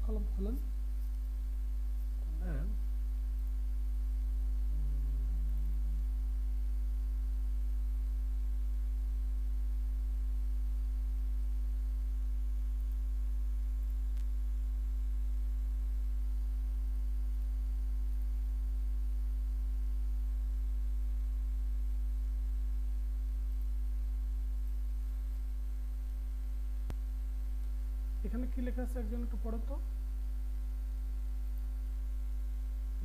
কলম খুলেন, এখানে কি লেখা আছে একজন একটু পড়েন তো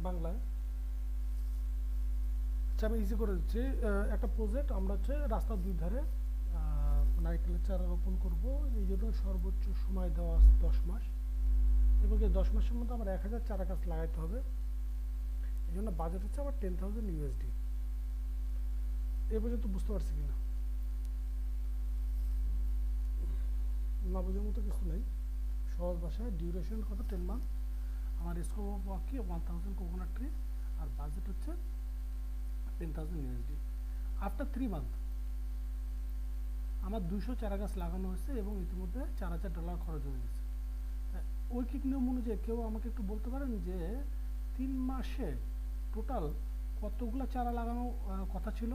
বাংলায়। আচ্ছা আমি ইজি করে দিচ্ছি। একটা প্রজেক্ট আমরা হচ্ছে রাস্তার দুই ধারে নারকেলের চারা রোপণ করব। এই জন্য সর্বোচ্চ সময় দেওয়া আছে 10 মাস, এবং এই 10 মাসের মধ্যে আমার 1000 চারা গাছ লাগাইতে হবে। এই জন্য বাজেট হচ্ছে আমার $10,000। এ পর্যন্ত বুঝতে পারছি কিনা? না বোঝার মতো কিছু নেই, সহজ ভাষায়। ডিউরেশন কত? 10 মান্থ। আমার স্কোপ অফ ওয়ার্ক কি? 1000 কোকোনাট ট্রি, আর বাজেট হচ্ছে $10,000। আফটার 3 মান্থ আমার 200 চারা গাছ লাগানো হয়েছে এবং ইতিমধ্যে $4000 খরচ হয়ে গেছে। ঐকিক নিয়ম অনুযায়ী কেউ আমাকে একটু বলতে পারেন যে 3 মাসে টোটাল কতগুলো চারা লাগানো কথা ছিল?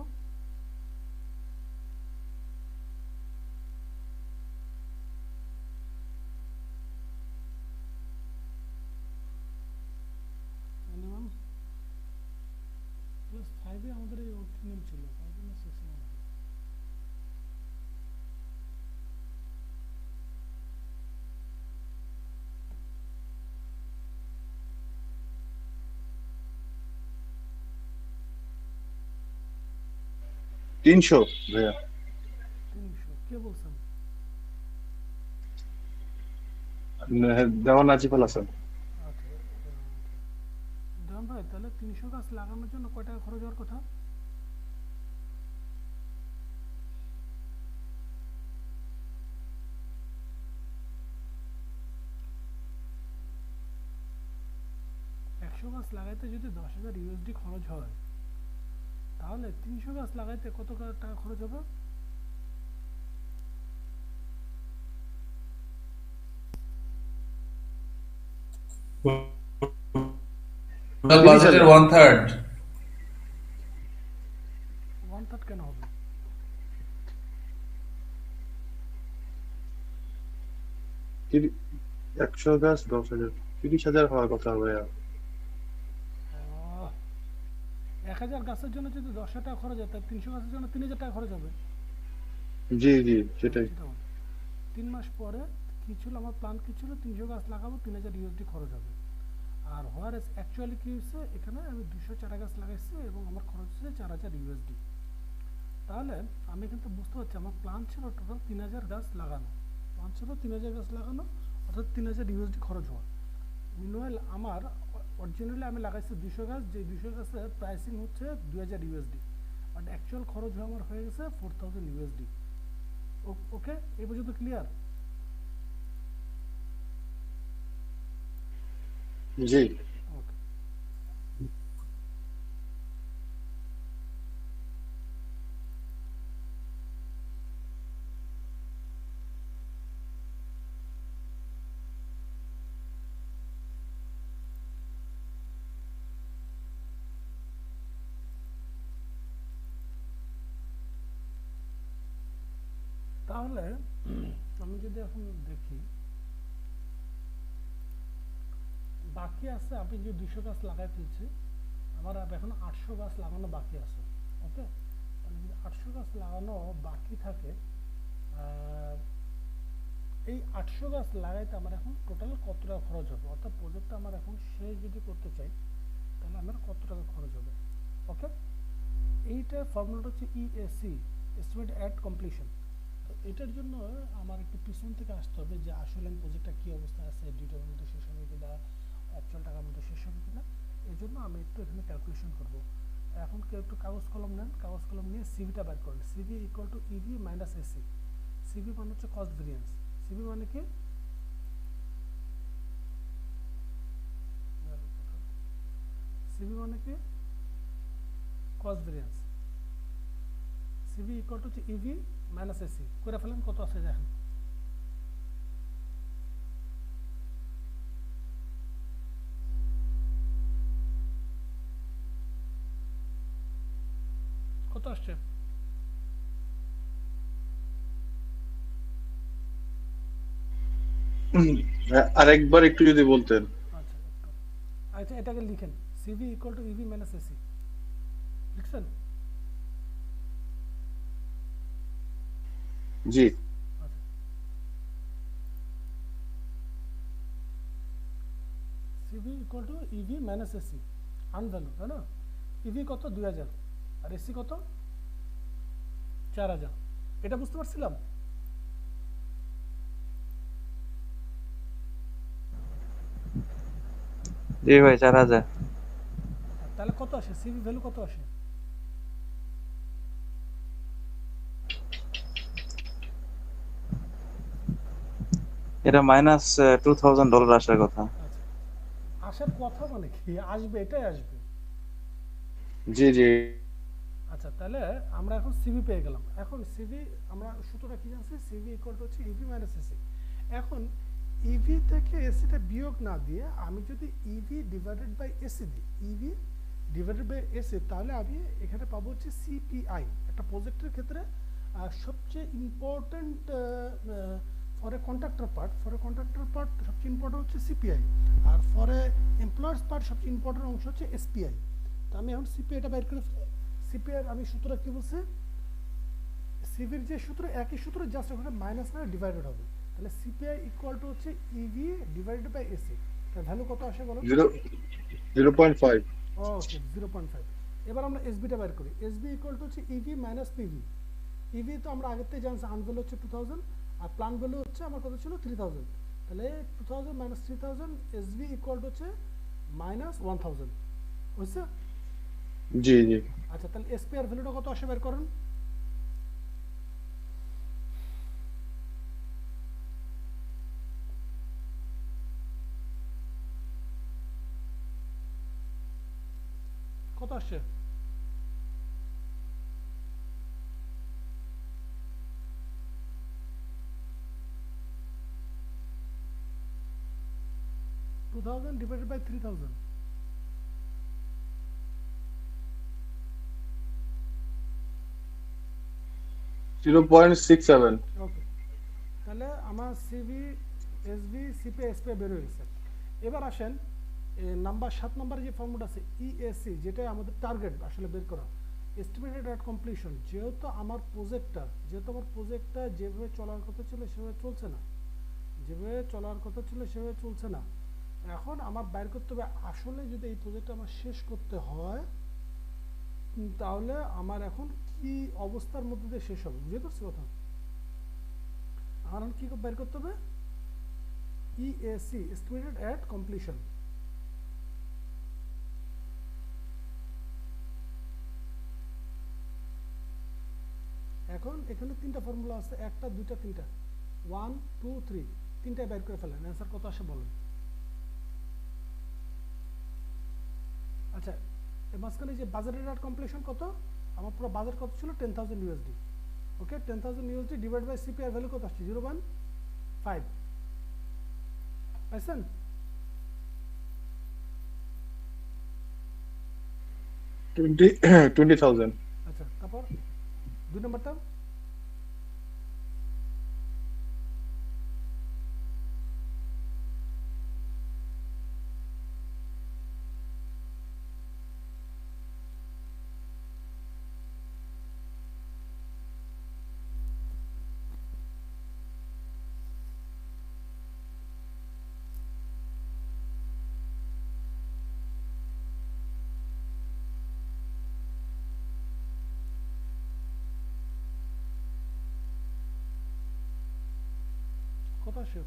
ক্লাস 5-এ আমাদের এই ঐকিক নিয়ম ছিল, 5 না 6-এ মনে হয়। তিনশো ভাইয়া। 300 কে বলছেন? দেওয়ান নাজিফুল হাসান। আচ্ছা দেওয়ান ভাই, তাহলে 300 গাছ লাগানোর জন্য কয় টাকা খরচ হওয়ার কথা? একশো গাছ লাগাইতে যদি $10,000 খরচ হয়, তাহলে 300 গাছ লাগাইতে কত টাকা খরচ হবে? তিরিশ বাজেটের হাজার 1/3। 1/3 কেন হবে? 100 গাছ 10,000, 30,000 হওয়ার কথা ভাইয়া। 1000 গাছের জন্য যদি 10,000 টাকা খরচ হয়, তাহলে 300 গাছের জন্য 3000 টাকা খরচ হবে। জি জি সেটাই। সেটা বল। 3 মাস পরে কি ছিল আমার প্ল্যান? কি ছিল? 300 গাছ লাগাবো, $3000 খরচ হবে। আর হোয়ার এস অ্যাকচুয়ালি কি হয়েছে, এখানে আমি 200 চারা গাছ লাগাইছি এবং আমার খরচ হচ্ছে $4000। তাহলে আমি কিন্তু বুঝতে পারছি আমার প্ল্যান ছিল টোটাল 3000 গাছ লাগানো। প্ল্যান ছিল 3000 গাছ লাগানো, অর্থাৎ $3000 খরচ হওয়া। মিনওয়াইল আমার অরিজিনালি আমি লাগাইছি 200 গাছ, যে 200 গাছের প্রাইসিং হচ্ছে $2000, বাট অ্যাকচুয়াল খরচ হয়ে আমার হয়ে গেছে $4000। ওকে, এই পর্যন্ত ক্লিয়ার? জি ওকে। তাহলে আমি যদি এখন দেখি বাকি আছে, আপনি যে 200 গাছ লাগাই ফেলছি, আমার এখন 800 গাছ লাগানো বাকি আছে। ওকে, তাহলে যদি 800 গাছ লাগানো বাকি থাকে, এই 800 গাছ লাগাইতে আমার এখন টোটাল কত টাকা খরচ হবে, অর্থাৎ প্রজেক্টটা আমার এখন শেষ যদি করতে চাই তাহলে আমার কত টাকা খরচ হবে। ওকে, এইটার ফর্মুলাটা হচ্ছে ইএসি, এস্টিমেট অ্যাট কমপ্লিশন। তো এটার জন্য আমার একটু পিছন থেকে আসতে হবে যে আসলে প্রজেক্টটা কী অবস্থায় আছে, ডিটের মধ্যে শেষ হবে কিনা, অ্যাকচুয়াল টাকার মধ্যে শেষ হবে কিনা। এই জন্য আমি একটু এখানে ক্যালকুলেশন করব। এখন কেউ একটু কাগজ কলম নেন, কাগজ কলম নিয়ে সিভিটা বের করেন। CV equal to EV minus AC. CV মানে হচ্ছে কস্ট ভেরিয়েন্স। সিভি মানে কি? সিভি মানে কি? Cost variance. CV equal two হচ্ছে ইভি মাইনাস এসি। করে ফেলেন, কত আছে দেখেন। আসছে? হ্যাঁ, আরেকবার একটু যদি বলতেন। আচ্ছা একটু, আচ্ছা এটাকে লিখেন, CV equal to EV minus AC, লিখছেন? জি। আচ্ছা, CV equal to EV minus AC, earned value তাই না? ইভি কত 2000, আর এসি কত 4000। এটা বুঝতে পারছিলাম? জি ভাই 4000। আচ্ছা তাহলে কত আসে, সিভি ভ্যালু কত আসে? এটা মাইনাস $2000 আসার কথা। আচ্ছা, আসার কথা মানে কি, আসবে, এটাই আসবে। জি জি। আচ্ছা তাহলে আমরা এখন সিভি পেয়ে গেলাম। এখন সিভি আমরা সূত্রটা কি জানছি, সিভি ইকুয়াল টু হচ্ছে ইভি মাইনাস এসি। এখন ইভি থেকে এসিটা বিয়োগ না দিয়ে আমি যদি ইভি ডিভাইডেড বাই এসি দিই, ইভি ডিভাইডেড বাই এসি, তাহলে আমি এখানে পাবো হচ্ছে সিপিআই। একটা প্রজেক্টের ক্ষেত্রে সবচেয়ে important for a contractor part সবচেয়ে ইম্পর্ট্যান্ট হচ্ছে সিপিআই, আর ফর এ এমপ্লয়ার্স পার্ট সবচেয়ে ইম্পর্ট্যান্ট অংশ হচ্ছে এসপিআই। তো আমি এখন সিপিআইটা বের করে ফেলি। সিপিআই আমি সূত্রটা কি বলছি, সিভির যে সূত্র একই সূত্র, জাস্ট ওখানে মাইনাস না ডিভাইডেড হবে। তাহলে সিপিআই ইকুয়াল টু হচ্ছে ইভি ডিভাইডেড বাই এসি। তার ভ্যালু কত আসে বলো? 0.5। ওকে 0.5। এবার আমরা এসবিটা বের করি। এসবি ইকুয়াল টু হচ্ছে ইভি মাইনাস পিভি। ইভি তো আমরা আগের থেকে জানছি, আনভ্যালু হচ্ছে 2000, আর প্ল্যান ভ্যালু হচ্ছে আমার কত ছিল 3000। তাহলে 2000 মাইনাস 3000, এসবি ইকুয়াল টু হচ্ছে মাইনাস 1000, বুঝছো? জি জি। আচ্ছা তাহলে এসপি আর ভ্যালুটা কত আসে বের করেন। কত আসছে? 2000 divided by 3000। 0.67। ওকে, তাহলে আমার সিভি এসবি সিপি এসপি বের হয়ে গেছে। এবার আসেন নাম্বার 7 নম্বরে যে ফর্মুলা আছে ইএসি, যেটা আমাদের টার্গেট আসলে বের করা, এস্টিমেটেড এট কমপ্লিশন। যেহেতু আমার প্রজেক্টটা যেভাবে চলার কথা ছিল সেভাবে চলছে না, এখন আমার বাইর করতে হবে আসলে যদি এই প্রজেক্টটা আমার শেষ করতে হয় তাহলে আমার এখন কি অবস্থার মধ্যে দিয়ে শেষ হবে, বুঝতে পারছি কথা? আমার এখন কি বের করতে হবে, ইএসি এস্টিমেটেড এট কমপ্লিশন। এখন এখানে তিনটা ফর্মুলা আছে, একটা দুইটা তিনটা, 1 2 3, তিনটায় বের করে ফেলেন, অ্যান্সার কত আসে বলেন। আচ্ছা এর মাঝখানে যে বাজেটেড এট কমপ্লিশন কত, আমার পুরো বাজেট কত ছিল 10,000 USD. Okay 10,000 USD divide by CPI value কত আসছে 0.5, পাইছেন? 20,000। আচ্ছা তারপর 2 নম্বরটা, কত আসে?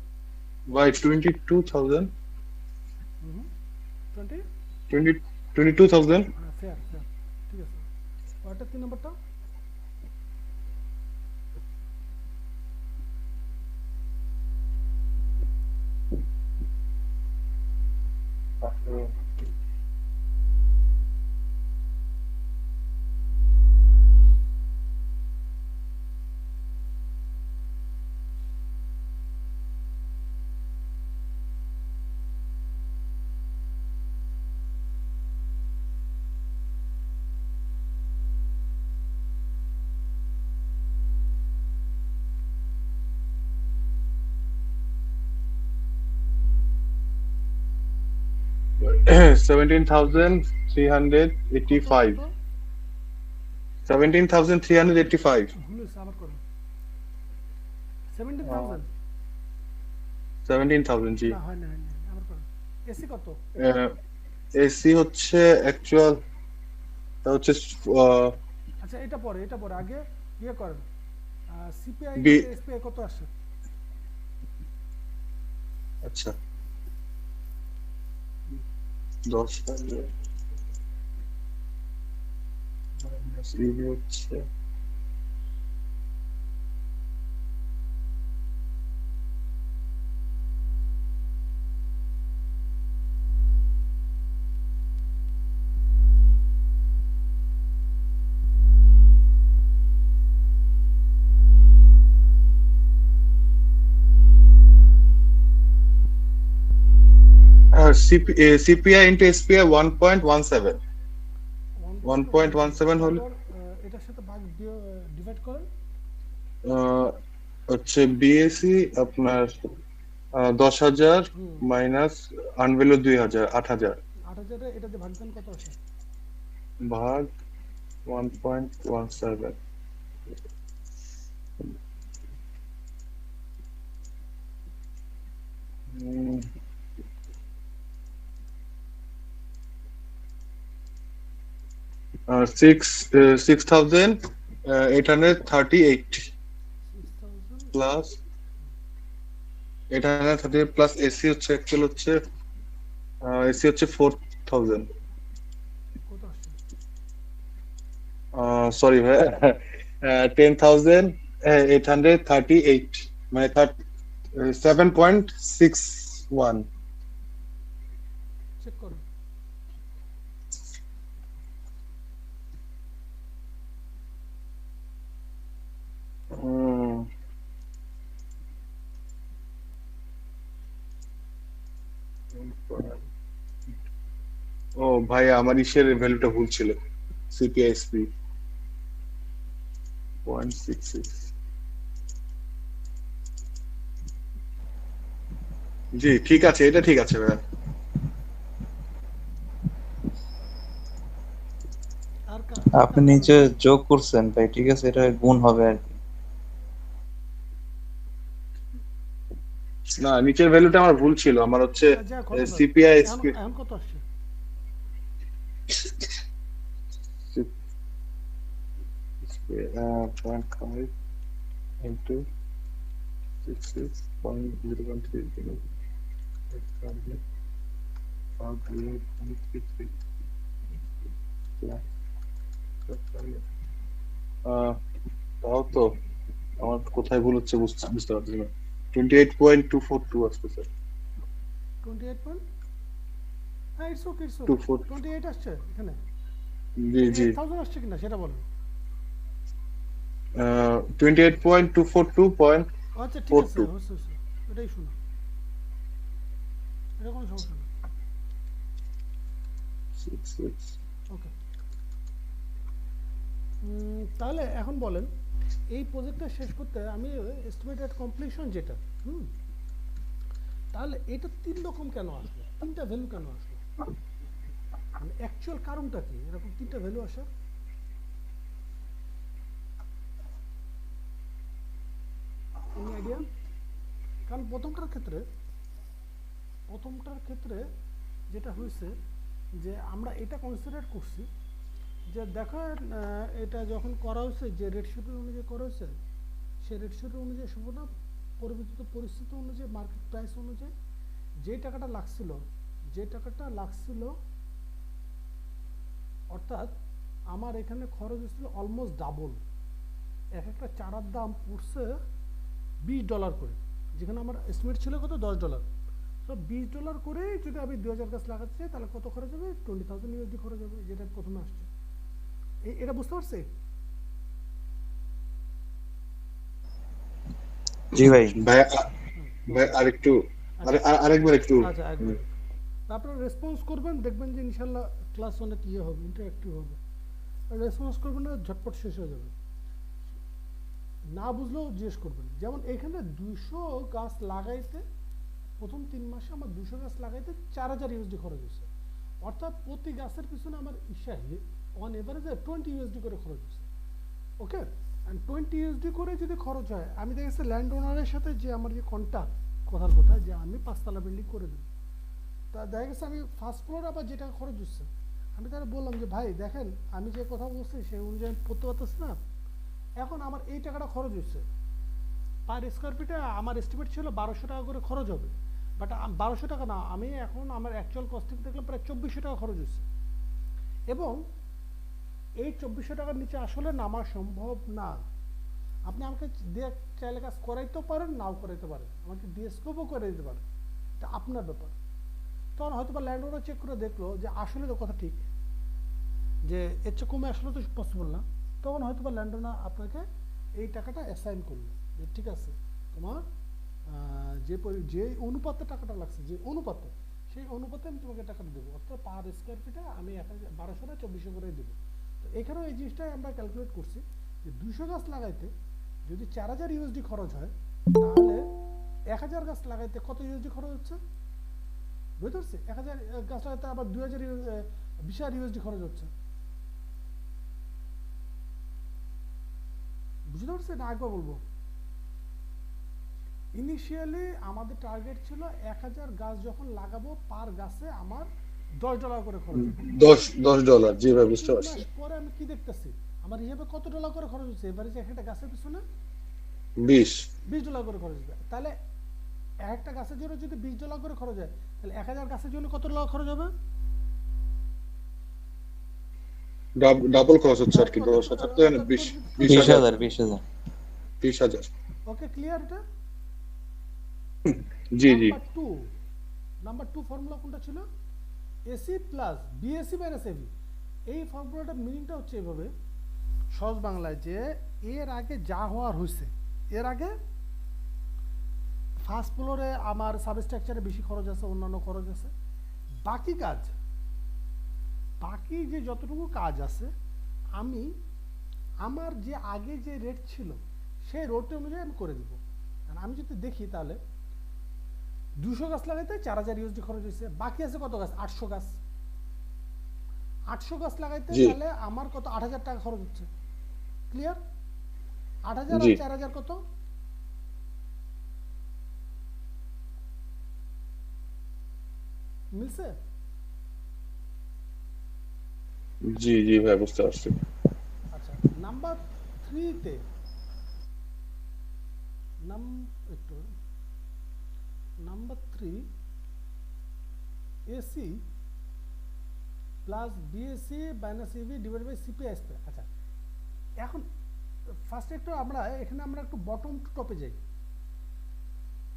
ভাই 22,000। হুম 20, 22,000। হ্যাঁ ফেয়ার ফেয়ার, ঠিক আছে। ওটা 3 নম্বরটা, 17,385 কত 17,385 ভুল হয়েছে, আবার করো। 17,000 17,000 জি। না, হয় না, হয় না, আবার করো। এসি কত? এসি হচ্ছে অ্যাকচুয়াল হচ্ছে আচ্ছা, এটা পরে, এটা পরে, আগে ইয়ে করেন। সিপিআই বি ইন্টু এসপিআই কত আসে? আচ্ছা 10,000 মাইনাস ইবি হচ্ছে সিপিআই ইন্টু এসপিআই 1.17 1.17 হলে তারপর এটার সাথে ভাগ ডিভাইড করেন। আহ, হচ্ছে বিএসি আপনার 10,000 হুম, মাইনাস আনভ্যালু 2,000 8,000 8,000 এটাতে ভাগ দেন, কত আসে? ভাগ 1.17 6,838 6,000 প্লাস 838 প্লাস এসি হচ্ছে অ্যাকচুয়াল হচ্ছে এসি হচ্ছে 4,000 কত আসে? সরি ভাই 10,838 মানে 7.61 চেক করুন। ও ভাই আমার ইসের ভ্যালুটা ভুল ছিল সিপিআইএসপি 0.66 জি ঠিক আছে এটা ঠিক আছে ভাই আর আপনি নিচে যোগ করছেন ভাই, ঠিক আছে, এটা গুণ হবে আর কি। না নিচের ভ্যালুটা আমার ভুল ছিল আমার হচ্ছে যা কত যাক, এখন সিপিআইএসপি এখন কত আসছে? 0.5 into 66.013 তাও তো আমার কোথায় ভুল হচ্ছে বুঝতে পারছি না 28.242 আসছে স্যার 28 পয়েন্ট, হ্যাঁ, ইটস ওকে, ইটস ওকে। 24 28 আসছে এখানে। জি জি 28,000 আসছে কিনা সেটা বলেন। 28.242.46 আচ্ছা, ঠিক আছে, হচ্ছে হচ্ছে, এটাই শুনো, এটা কোনো সমস্যা না। ওকে, তাহলে এখন বলেন, এই প্রজেক্টটা শেষ করতে আমি এস্টিমেটেড কমপ্লিশন যেটা, তাহলে এটা 3 রকম কেন আসলো, 3টা ভ্যালু কেন আসলো, মানে অ্যাকচুয়াল কারণটা কি এরকম 3টা ভ্যালু আসার? Any idea? কারণ প্রথমটার ক্ষেত্রে যেটা হয়েছে যে আমরা এটা কনসিডার করছি যে দেখো, এটা যখন করা হয়েছে, যে রেট শিডিউল অনুযায়ী করা হয়েছে, সেই রেট শিডিউল অনুযায়ী সম্পূর্ণ পরিবর্তিত পরিস্থিতি অনুযায়ী, মার্কেট প্রাইস অনুযায়ী যে টাকাটা লাগছিল, অর্থাৎ আমার এখানে খরচ হচ্ছিল অলমোস্ট ডাবল। এক একটা চারার দাম পড়ছে $20 করে, যেখানে আমার এস্টিমেট ছিল কত, $10। তো $20 করে যদি আমি 2,000 গাছ লাগাতে চাই, তাহলে কত খরচ হবে? $20,000 খরচ হবে, যেটা প্রথমে আসছে। এটা বুঝতে পারছি? জি ভাই। ভাই ভাই আরেকটু আচ্ছা, আরেকবার একটু আচ্ছা, একবার আপনারা রেসপন্স করবেন, দেখবেন যে ইনশাল্লাহ ক্লাস অনেক ইয়ে হবে, ইন্টারেক্টিভ হবে। রেসপন্স করবেন না, ঝটপট শেষ হয়ে যাবে। না বুঝলেও জিজ্ঞেস করবেন। যেমন এখানে 200 গাছ লাগাইতে, প্রথম 3 মাসে আমার 200 গাছ লাগাইতে $4,000 খরচ হয়েছে। অর্থাৎ প্রতি গাছের পিছনে আমার অন এভারেজ 20 ইউএসডি করে খরচ হচ্ছে। ওকে, অ্যান্ড 20 ইউএসডি করে যদি খরচ হয়, আমি দেখেছি ল্যান্ড ওনারের সাথে যে আমার যে কন্ট্যাক্ট, কথার কথা যে আমি 5 তলা বিল্ডিং করে দেব, তা দেখা গেছে আমি ফার্স্ট ফ্লোর আবার যে টাকা খরচ হচ্ছে, আমি তারা বললাম যে ভাই দেখেন আমি যে কথা বলছি সেই অনুযায়ী আমি করতে পারতেছি না, এখন আমার এই টাকাটা খরচ হচ্ছে পার স্কোয়ার ফিটে, আমার এস্টিমেট ছিল 1200 টাকা করে খরচ হবে, বাট 1200 টাকা না, আমি এখন আমার অ্যাকচুয়াল কস্টিং দেখলাম প্রায় 2400 টাকা খরচ হচ্ছে, এবং এই 2400 টাকার নিচে আসলে নামা সম্ভব না। আপনি আমাকে দিয়ে চাইলে কাজ করাইতেও পারেন, নাও করাইতে পারেন, আমাকে ডিএসকোপও করে দিতে পারেন, এটা আপনার ব্যাপার। তখন হয়তো বা ল্যান্ড ওনার চেক করে দেখলো যে আসলে তো কথা ঠিক, যে এর চেয়ে কমে আসলে তো পসিবল না, তখন হয়তো বা ল্যান্ড ওনার আপনাকে এই টাকাটা অ্যাসাইন করলো, যে ঠিক আছে তোমার যে অনুপাতে টাকাটা লাগছে, যে অনুপাতে, সেই অনুপাতে আমি তোমাকে টাকাটা দেবো, অর্থাৎ পার স্কোয়ার ফিটে আমি 1200 না 2400 করে দেবো। তো এখানেও এই জিনিসটাই আমরা ক্যালকুলেট করছি যে 200 গাছ লাগাইতে যদি 4000 ইউএসডি খরচ হয়, তাহলে 1000 গাছ লাগাইতে কত ইউএসডি খরচ হচ্ছে বুঝতে পারছি? 1000 গাছ লাগাইতে আবার 2000 ইউএসডি খরচ হচ্ছে, বুঝতে পারছি না? একবার বলবো, ইনিশিয়ালি আমাদের টার্গেট ছিল 1000 গাছ যখন লাগাবো পার গাছে আমার $10 করে খরচ হবে। $10 জি ভাই, বুঝতে 3 পারছি। মাস পরে আমি কি দেখতেছি আমার হিসাবে কত ডলার করে খরচ হচ্ছে, এবারে যে একটা গাছের পিছনে 20 $20 করে খরচ হবে, তাহলে একটা গাছের জন্য যদি $20 করে খরচ হয়, তাহলে 1000 গাছের জন্য কত ডলার খরচ হবে? ডাবল খরচ হচ্ছে আর কি, 10,000 তো 20,000 20,000। ওকে, ক্লিয়ার এটা? জি জি নাম্বার 2 ফর্মুলা কোনটা ছিল? AC plus BAC minus AB. এই ফর্মুলাটার মিনিংটা হচ্ছে এইভাবে সহজ বাংলায়, যে এর আগে যা হওয়ার হয়েছে, এর আগে ফার্স্ট ফ্লোরে আমার সাবস্ট্রাকচারে বেশি খরচ আছে, অন্যান্য খরচ আছে, বাকি যে যতটুকু কাজ আছে আমি আমার যে আগে যে রেট ছিল সেই রেট অনুযায়ী আমি করে দিব। আমি যদি দেখি তাহলে 200 গাছ লাগাইতে 4000 ইউএসডি খরচ হয়েছে, বাকি আছে কত গাছ? 800 গাছ। 800 গাছ লাগাইতে তাহলে আমার কত? 8000 টাকা খরচ হচ্ছে। ক্লিয়ার? 8000 আর 4000 কত? মিলছে? জি জি ভাই, বুঝতে পারছি। আচ্ছা, নাম্বার 3 তে number 3 AC plus BSC minus EV divide by CPI square. আচ্ছা, এখন ফার্স্ট একটু আমরা একটু বটম টু টপে যাই,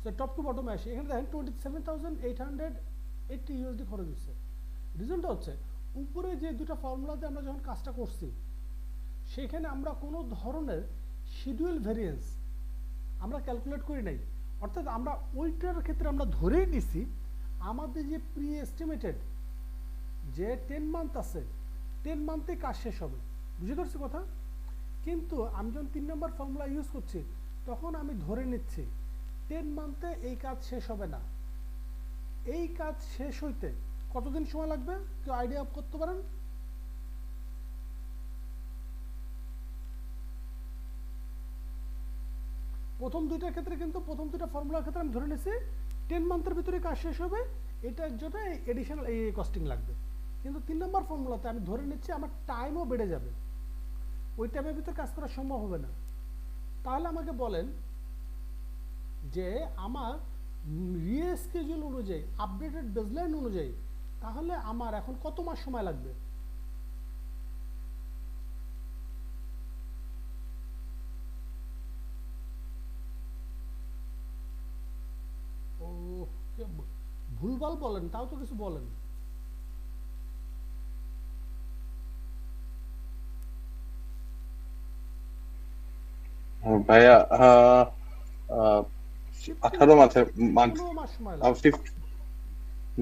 সো টপ টু বটমে আসি। এখানে দেখেন 27,880 ইউএসডি খরচ হচ্ছে। রিজনটা হচ্ছে উপরে যে দুটো ফর্মুলাতে আমরা যখন কাজটা করছি সেখানে আমরা কোনো ধরনের শিডিউল ভেরিয়েন্স আমরা ক্যালকুলেট করি নাই, অর্থাৎ আমরা ওইটার ক্ষেত্রে আমরা ধরেই নিছি আমাদের যে প্রি এস্টিমেটেড যে 10 মান্থ আছে, 10 মান্থে কাজ শেষ হবে। বুঝতে পারছি কথা? কিন্তু আমি যখন 3 নম্বর ফর্মুলা ইউজ করছি তখন আমি ধরে নিচ্ছি 10 মান্থে এই কাজ শেষ হবে না। এই কাজ শেষ হইতে কতদিন সময় লাগবে কেউ আইডিয়া করতে পারেন? প্রথম দুইটার ক্ষেত্রে কিন্তু প্রথম দুইটা ফর্মুলার ক্ষেত্রে আমি ধরে নিয়েছি 10 মান্থের ভিতরে কাজ শেষ হবে, এটার জন্য এডিশনাল এই কস্টিং লাগবে। কিন্তু 3 নম্বর ফর্মুলাতে আমি ধরে নিচ্ছি আমার টাইমও বেড়ে যাবে, ওই টাইমের ভিতরে কাজ করা সম্ভব হবে না। তাহলে আমাকে বলেন যে আমার রিস্কেডিউল অনুযায়ী, আপডেটেড বেসলাইন অনুযায়ী, তাহলে আমার এখন কত মাস সময় লাগবে? ও ভুলভাল বলেন, তাও তো কিছু বলেন। ভাইয়া 18 মাস সময় লাগবে,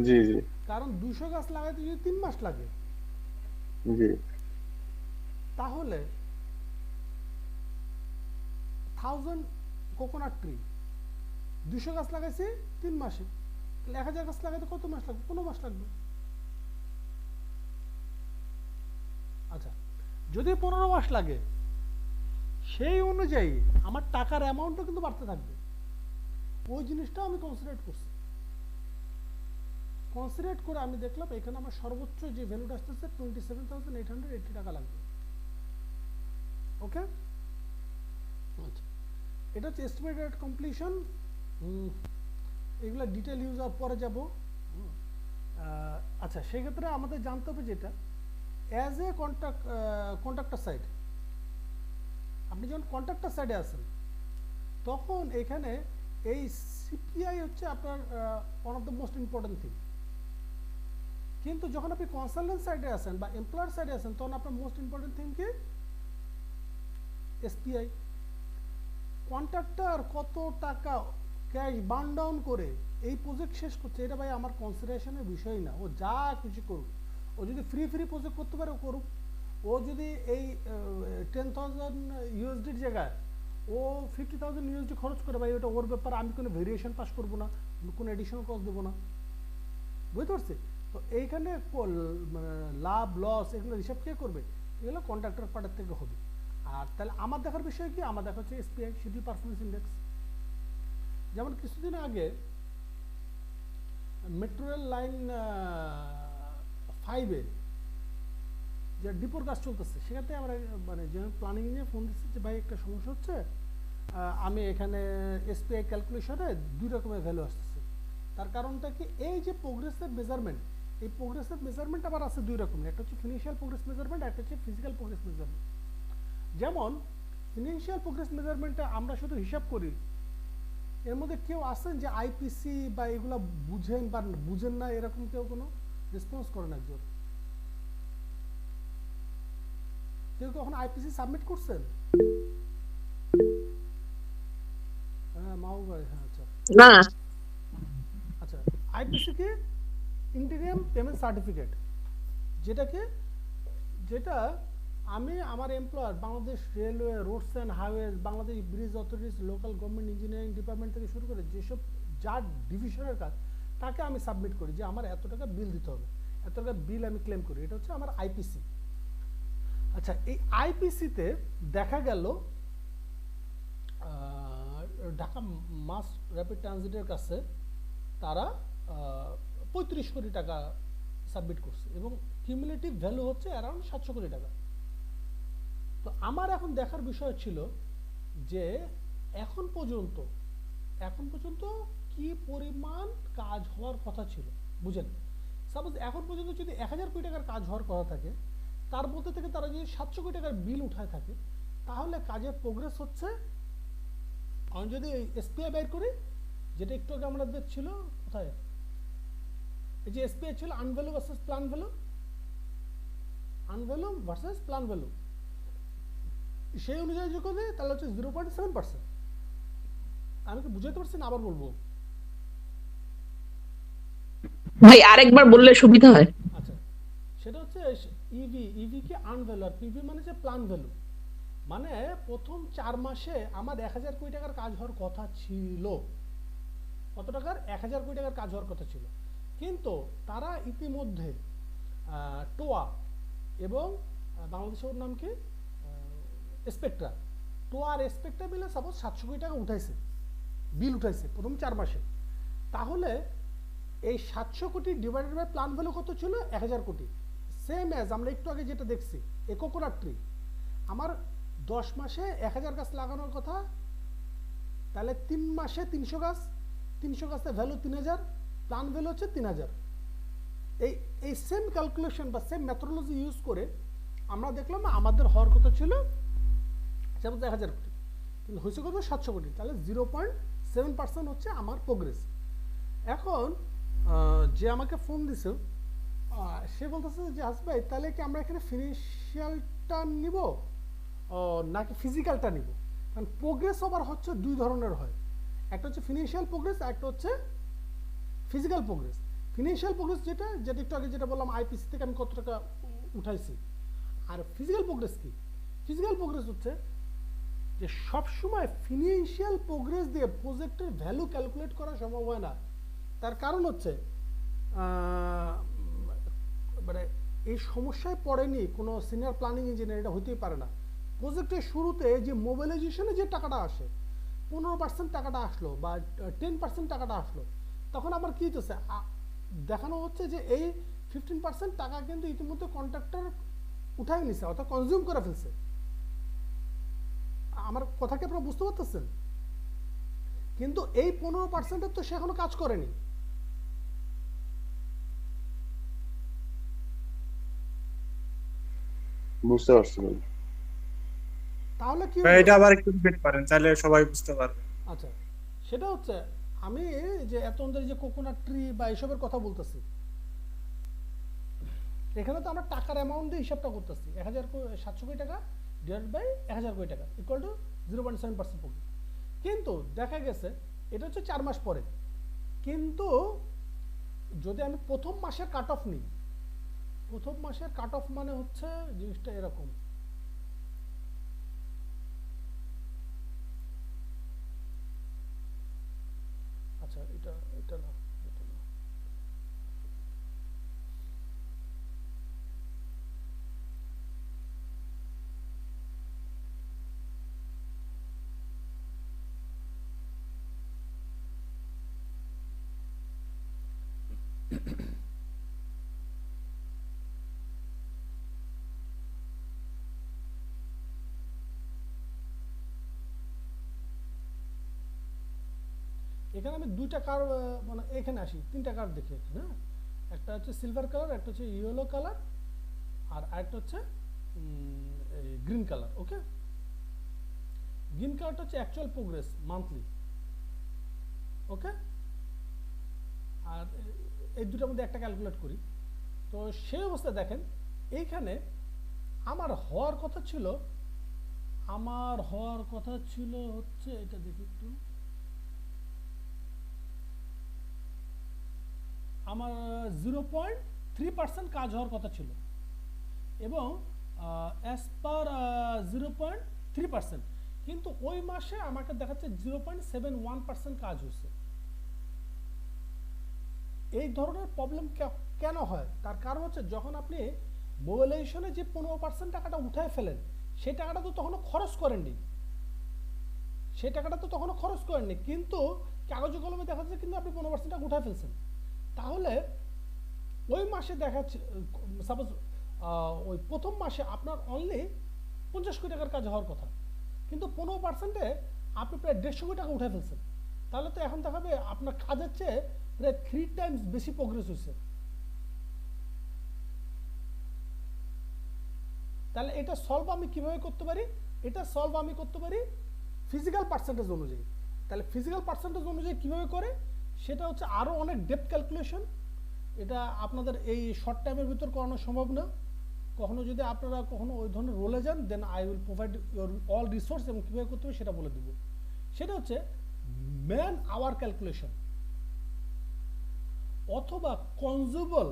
জি জি, কারণ 200 গাছ লাগাইতে যদি 3 মাস লাগে, জি তাহলে 1000 কোকোনাট ট্রি 200 গাছ লাগাইছে 3 মাসে, তাহলে 1000 গাছ লাগাইতে কত মাস লাগবে? 15 মাস লাগবে। যদি 15 মাস লাগে সেই অনুযায়ী আমার টাকার অ্যামাউন্টও কিন্তু বাড়তে থাকবে। ওই জিনিসটা আমি কনসিডার করছি। কনসিডার করে আমি দেখলাম এখানে আমার সর্বোচ্চ যে ভ্যালুটা আসতেছে 27,880 টাকা লাগবে। ওকে, আচ্ছা, এটা হচ্ছে এস্টিমেটেড কমপ্লিশন। এগুলো ডিটেল ইউজার পরে যাব। আচ্ছা, সেক্ষেত্রে আমাদের জানতে হবে যেটা অ্যাজ এ কন্ট্রাক্টর সাইড, আপনি যখন কন্ট্রাক্টর সাইডে আছেন তখন এখানে এই সিপিআই হচ্ছে আপনার one of the most important thing. কিন্তু যখন আপনি কনসালটেন্ট সাইডে আছেন বা এমপ্লয়ার সাইডে আছেন তখন আপনার মোস্ট ইম্পর্টেন্ট থিং কি? এসপিআই। কন্ট্রাক্টর কত টাকা ক্যাশ বার্ন ডাউন করে এই প্রজেক্ট শেষ করছে, এটা ভাই আমার কনসিডারেশনের বিষয় না। ও যা কিছু করুক, ও যদি ফ্রি প্রজেক্ট করতে পারে ও করুক। ও যদি এই 10,000 ইউএসডির জায়গায় ও 50,000 ইউএসডি খরচ করে, ভাই ওটা ওর ব্যাপার, আমি কোনো ভেরিয়েশন পাস করবো না, কোনো এডিশনাল কস্ট দেবো না। বুঝতে পারছি? তো এইখানে লাভ লস এগুলো হিসাব কে করবে? এগুলো কন্ট্রাক্টর পার্টের থেকে হবে। আর তাহলে আমার দেখার বিষয় কি? আমার দেখা হচ্ছে এসপিআই, শিডিউল পারফরমেন্স ইন্ডেক্স। যেমন কিছুদিন আগে মেট্রো রেল লাইন 5-এ যে ডিপোর কাজ চলতেছে, সেখানে আমরা মানে যেমন প্ল্যানিং নিয়ে ফোন দিচ্ছি যে ভাই একটা সমস্যা হচ্ছে, আমি এখানে এসপিআই ক্যালকুলেশনে 2 রকমের ভ্যালু আসতেছে। তার কারণটা কি? এই যে প্রোগ্রেসের মেজারমেন্ট, এই প্রোগ্রেসের মেজারমেন্ট আবার আছে 2 রকমের, একটা হচ্ছে ফিনান্সিয়াল প্রোগ্রেস মেজারমেন্ট, একটা হচ্ছে ফিজিক্যাল প্রোগ্রেস মেজারমেন্ট। যেমন ফিনান্সিয়াল প্রোগ্রেস মেজারমেন্টে আমরা শুধু হিসাব করি, এর মধ্যে কেউ আছেন যে আইপিসি বা এগুলা বুঝেন বা বুঝেন না, এরকম কেউ কোনো রেসপন্স করেন? একজন কেউ কখন আইপিসি সাবমিট করছেন? হ্যাঁ, মাহবুব ভাই, হ্যাঁ, আচ্ছা না। আচ্ছা, আইপিসি কি? ইন্টিগ্রাম পেমেন্ট সার্টিফিকেট, যেটা আমি আমার employer Bangladesh railway, roads and highways, Bangladesh bridge authorities, local government engineering department থেকে শুরু করে যেসব যার ডিভিশনের কাজ, তাকে আমি সাবমিট করি যে আমার এত টাকা বিল দিতে হবে, এত টাকা বিল আমি ক্লেম করি। এটা হচ্ছে আমার আইপিসি। আচ্ছা, এই আইপিসিতে দেখা গেল ঢাকা মাস র্যাপিড ট্রানজিটের কাছে তারা 35 কোটি টাকা সাবমিট করছে এবং কিউমুলেটিভ ভ্যালু হচ্ছে অ্যারাউন্ড 700 কোটি টাকা। তো আমার এখন দেখার বিষয় ছিল যে এখন পর্যন্ত কি পরিমাণ কাজ হওয়ার কথা ছিল। বুঝেন, সাপোজ এখন পর্যন্ত যদি 1000 কোটি টাকার কাজ হওয়ার কথা থাকে, তার মধ্যে থেকে তারা যদি 700 কোটি টাকার বিল উঠায় থাকে, তাহলে কাজের প্রোগ্রেস হচ্ছে, আমি যদি এসপিআই বের করি, যেটা একটু আগে আমরা দেখছিল কোথায়, এই যে এসপিআই ছিল earned value versus plan value, earned value versus plan value, সেই অনুযায়ী যোগ করে তাহলে হচ্ছে 0.7%। আমি কি বুঝাতে পারছি না? আবার বলবো? ভাই আরেকবার বললে সুবিধা হয়। আচ্ছা, সেটা হচ্ছে ইভি কি আনভ্যালু, আর পিভি মানে যে প্ল্যান ভ্যালু। মানে প্রথম 4 মাসে আমার 1000 কোটি টাকার কাজ হওয়ার কথা ছিল। কত টাকার? 1000 কোটি টাকার কাজ হওয়ার কথা ছিল, কিন্তু তারা ইতিমধ্যে টোয়া এবং বাংলাদেশের ওর নাম কি, স্পেকট্রা, টোয়া আর স্পেকট্রা মিলে সাপোজ 700 কোটি টাকা উঠাইছে, বিল উঠাইছে প্রথম 4 মাসে। তাহলে এই 700 কোটি ডিভাইডেড বাই প্ল্যান ভ্যালু কত ছিল? 1000 কোটি। সেম অ্যাজ আমরা একটু আগে যেটা দেখছি, এ কোকোনাট ট্রি, আমার 10 মাসে 1000 গাছ লাগানোর কথা, তাহলে 3 মাসে 300 গাছ, 300 গাছের ভ্যালু 3000, প্ল্যান ভ্যালু হচ্ছে 3000। এই সেম ক্যালকুলেশন বা সেম মেথোডোলজি ইউজ করে আমরা দেখলাম আমাদের হওয়ার কথা ছিল 1000 কোটি, কিন্তু হয়েছে কত? 700 কোটি। তাহলে 0.7% হচ্ছে আমার প্রোগ্রেস। এখন যে আমাকে ফোন দিছে, সে বলতেছে যে হাসিব ভাই, তাহলে কি আমরা এখানে ফিনান্সিয়ালটা নিব নাকি ফিজিক্যালটা নিব? কারণ প্রোগ্রেস আবার হচ্ছে 2 ধরনের হয়, একটা হচ্ছে ফিনান্সিয়াল প্রোগ্রেস, একটা হচ্ছে ফিজিক্যাল প্রোগ্রেস। ফিনান্সিয়াল প্রোগ্রেস যেটা একটু আগে যেটা বললাম, আইপিসি থেকে আমি কত টাকা উঠাইছি। আর ফিজিক্যাল প্রোগ্রেস কি? ফিজিক্যাল প্রোগ্রেস হচ্ছে যে সবসময় ফিনান্সিয়াল প্রোগ্রেস দিয়ে প্রজেক্টের ভ্যালু ক্যালকুলেট করা সম্ভব হয় না। তার কারণ হচ্ছে মানে এই সমস্যায় পড়েনি কোনো সিনিয়র প্ল্যানিং ইঞ্জিনিয়ার, এটা হতেই পারে না। প্রজেক্টের শুরুতে যে মোবিলাইজেশনে যে টাকাটা আসে, 15% টাকাটা আসলো বা 10% টাকাটা আসলো, তখন আবার কী হচ্ছে, দেখানো হচ্ছে যে এই 15% টাকা কিন্তু ইতিমধ্যে কন্ট্রাক্টর উঠাই নিছে, অর্থাৎ কনজিউম করে ফেলছে। আমার কথা কি আপনারা বুঝতে পারতেছেন? কিন্তু এই 15%-এর তো সে এখনো কাজ করেনি। বুঝতে পারছি ভাই। তাহলে কি ভাই হলো? এটা আবার একটু রিপিট করেন তাহলে সবাই বুঝতে পারবে। আচ্ছা, সেটা হচ্ছে আমি যে এত অন্তরে যে কোকোনাট ট্রি বা এসবের কথা বলতেছি, এখানে তো আমরা টাকার অ্যামাউন্ট দিয়ে হিসাবটা করতেছি, 1700 কোটি টাকা ডিভাইড বাই 1000 কোটি টাকা ইকুয়াল টু 0.7% পড়বে। কিন্তু দেখা গেছে এটা হচ্ছে 4 মাস পরে। কিন্তু যদি আমি প্রথম মাসের কাট অফ নিই, প্রথম মাসের কাট অফ মানে হচ্ছে জিনিসটা এরকম, আচ্ছা এটা এটা না, এটা না, এখানে আমি দুইটা কার মানে এখানে আসি, তিনটা কার দেখি, হ্যাঁ, একটা হচ্ছে সিলভার কালার, একটা হচ্ছে ইয়েলো কালার, আর আরেকটা হচ্ছে গ্রিন কালার। ওকে, গ্রিন কালারটা হচ্ছে অ্যাকচুয়াল প্রোগ্রেস মান্থলি। ওকে, আর এই দুটার মধ্যে একটা ক্যালকুলেট করি। তো সেই অবস্থায় দেখেন এইখানে আমার হওয়ার কথা ছিল, হচ্ছে এটা দেখি একটু, আমার 0.3% কাজ হওয়ার কথা ছিল, এবং অ্যাজ পার 0.3%, কিন্তু ওই মাসে আমাকে দেখাচ্ছে 0.71% কাজ হয়েছে। এই ধরনের প্রবলেম কেন হয়? তার কারণ হচ্ছে যখন আপনি মোবিলাইজেশনে যে 15% টাকাটা উঠায় ফেলেন, সেই টাকাটা তো তখনও খরচ করেননি, কিন্তু কাগজে কলমে দেখা যাচ্ছে কিন্তু আপনি 15% টাকা উঠায় ফেলছেন। তাহলে ওই মাসে দেখাচ্ছে, সাপোজ ওই প্রথম মাসে আপনার অনলি 50 কোটি টাকার কাজ হওয়ার কথা, কিন্তু 15%-এ আপনি প্রায় 150 কোটি টাকা উঠে ফেলছেন। তাহলে তো এখন দেখাবে আপনার কাজের চেয়ে প্রায় 3 টাইমস বেশি প্রোগ্রেস হয়েছে। তাহলে এটা সলভ আমি কিভাবে করতে পারি? এটা সলভ আমি করতে পারি ফিজিক্যাল পার্সেন্টেজ অনুযায়ী। তাহলে ফিজিক্যাল পার্সেন্টেজ অনুযায়ী কিভাবে করে, সেটা হচ্ছে আরও অনেক ডেপথ ক্যালকুলেশন, এটা আপনাদের এই শর্ট টাইমের ভিতর করানো সম্ভব না। কখনো যদি আপনারা কখনো ওই ধরনের রোলে যান, then I will provide your all resource, এবং কীভাবে করতে হবে সেটা বলে দেবো। সেটা হচ্ছে ম্যান আওয়ার ক্যালকুলেশন অথবা কনজিউমেবল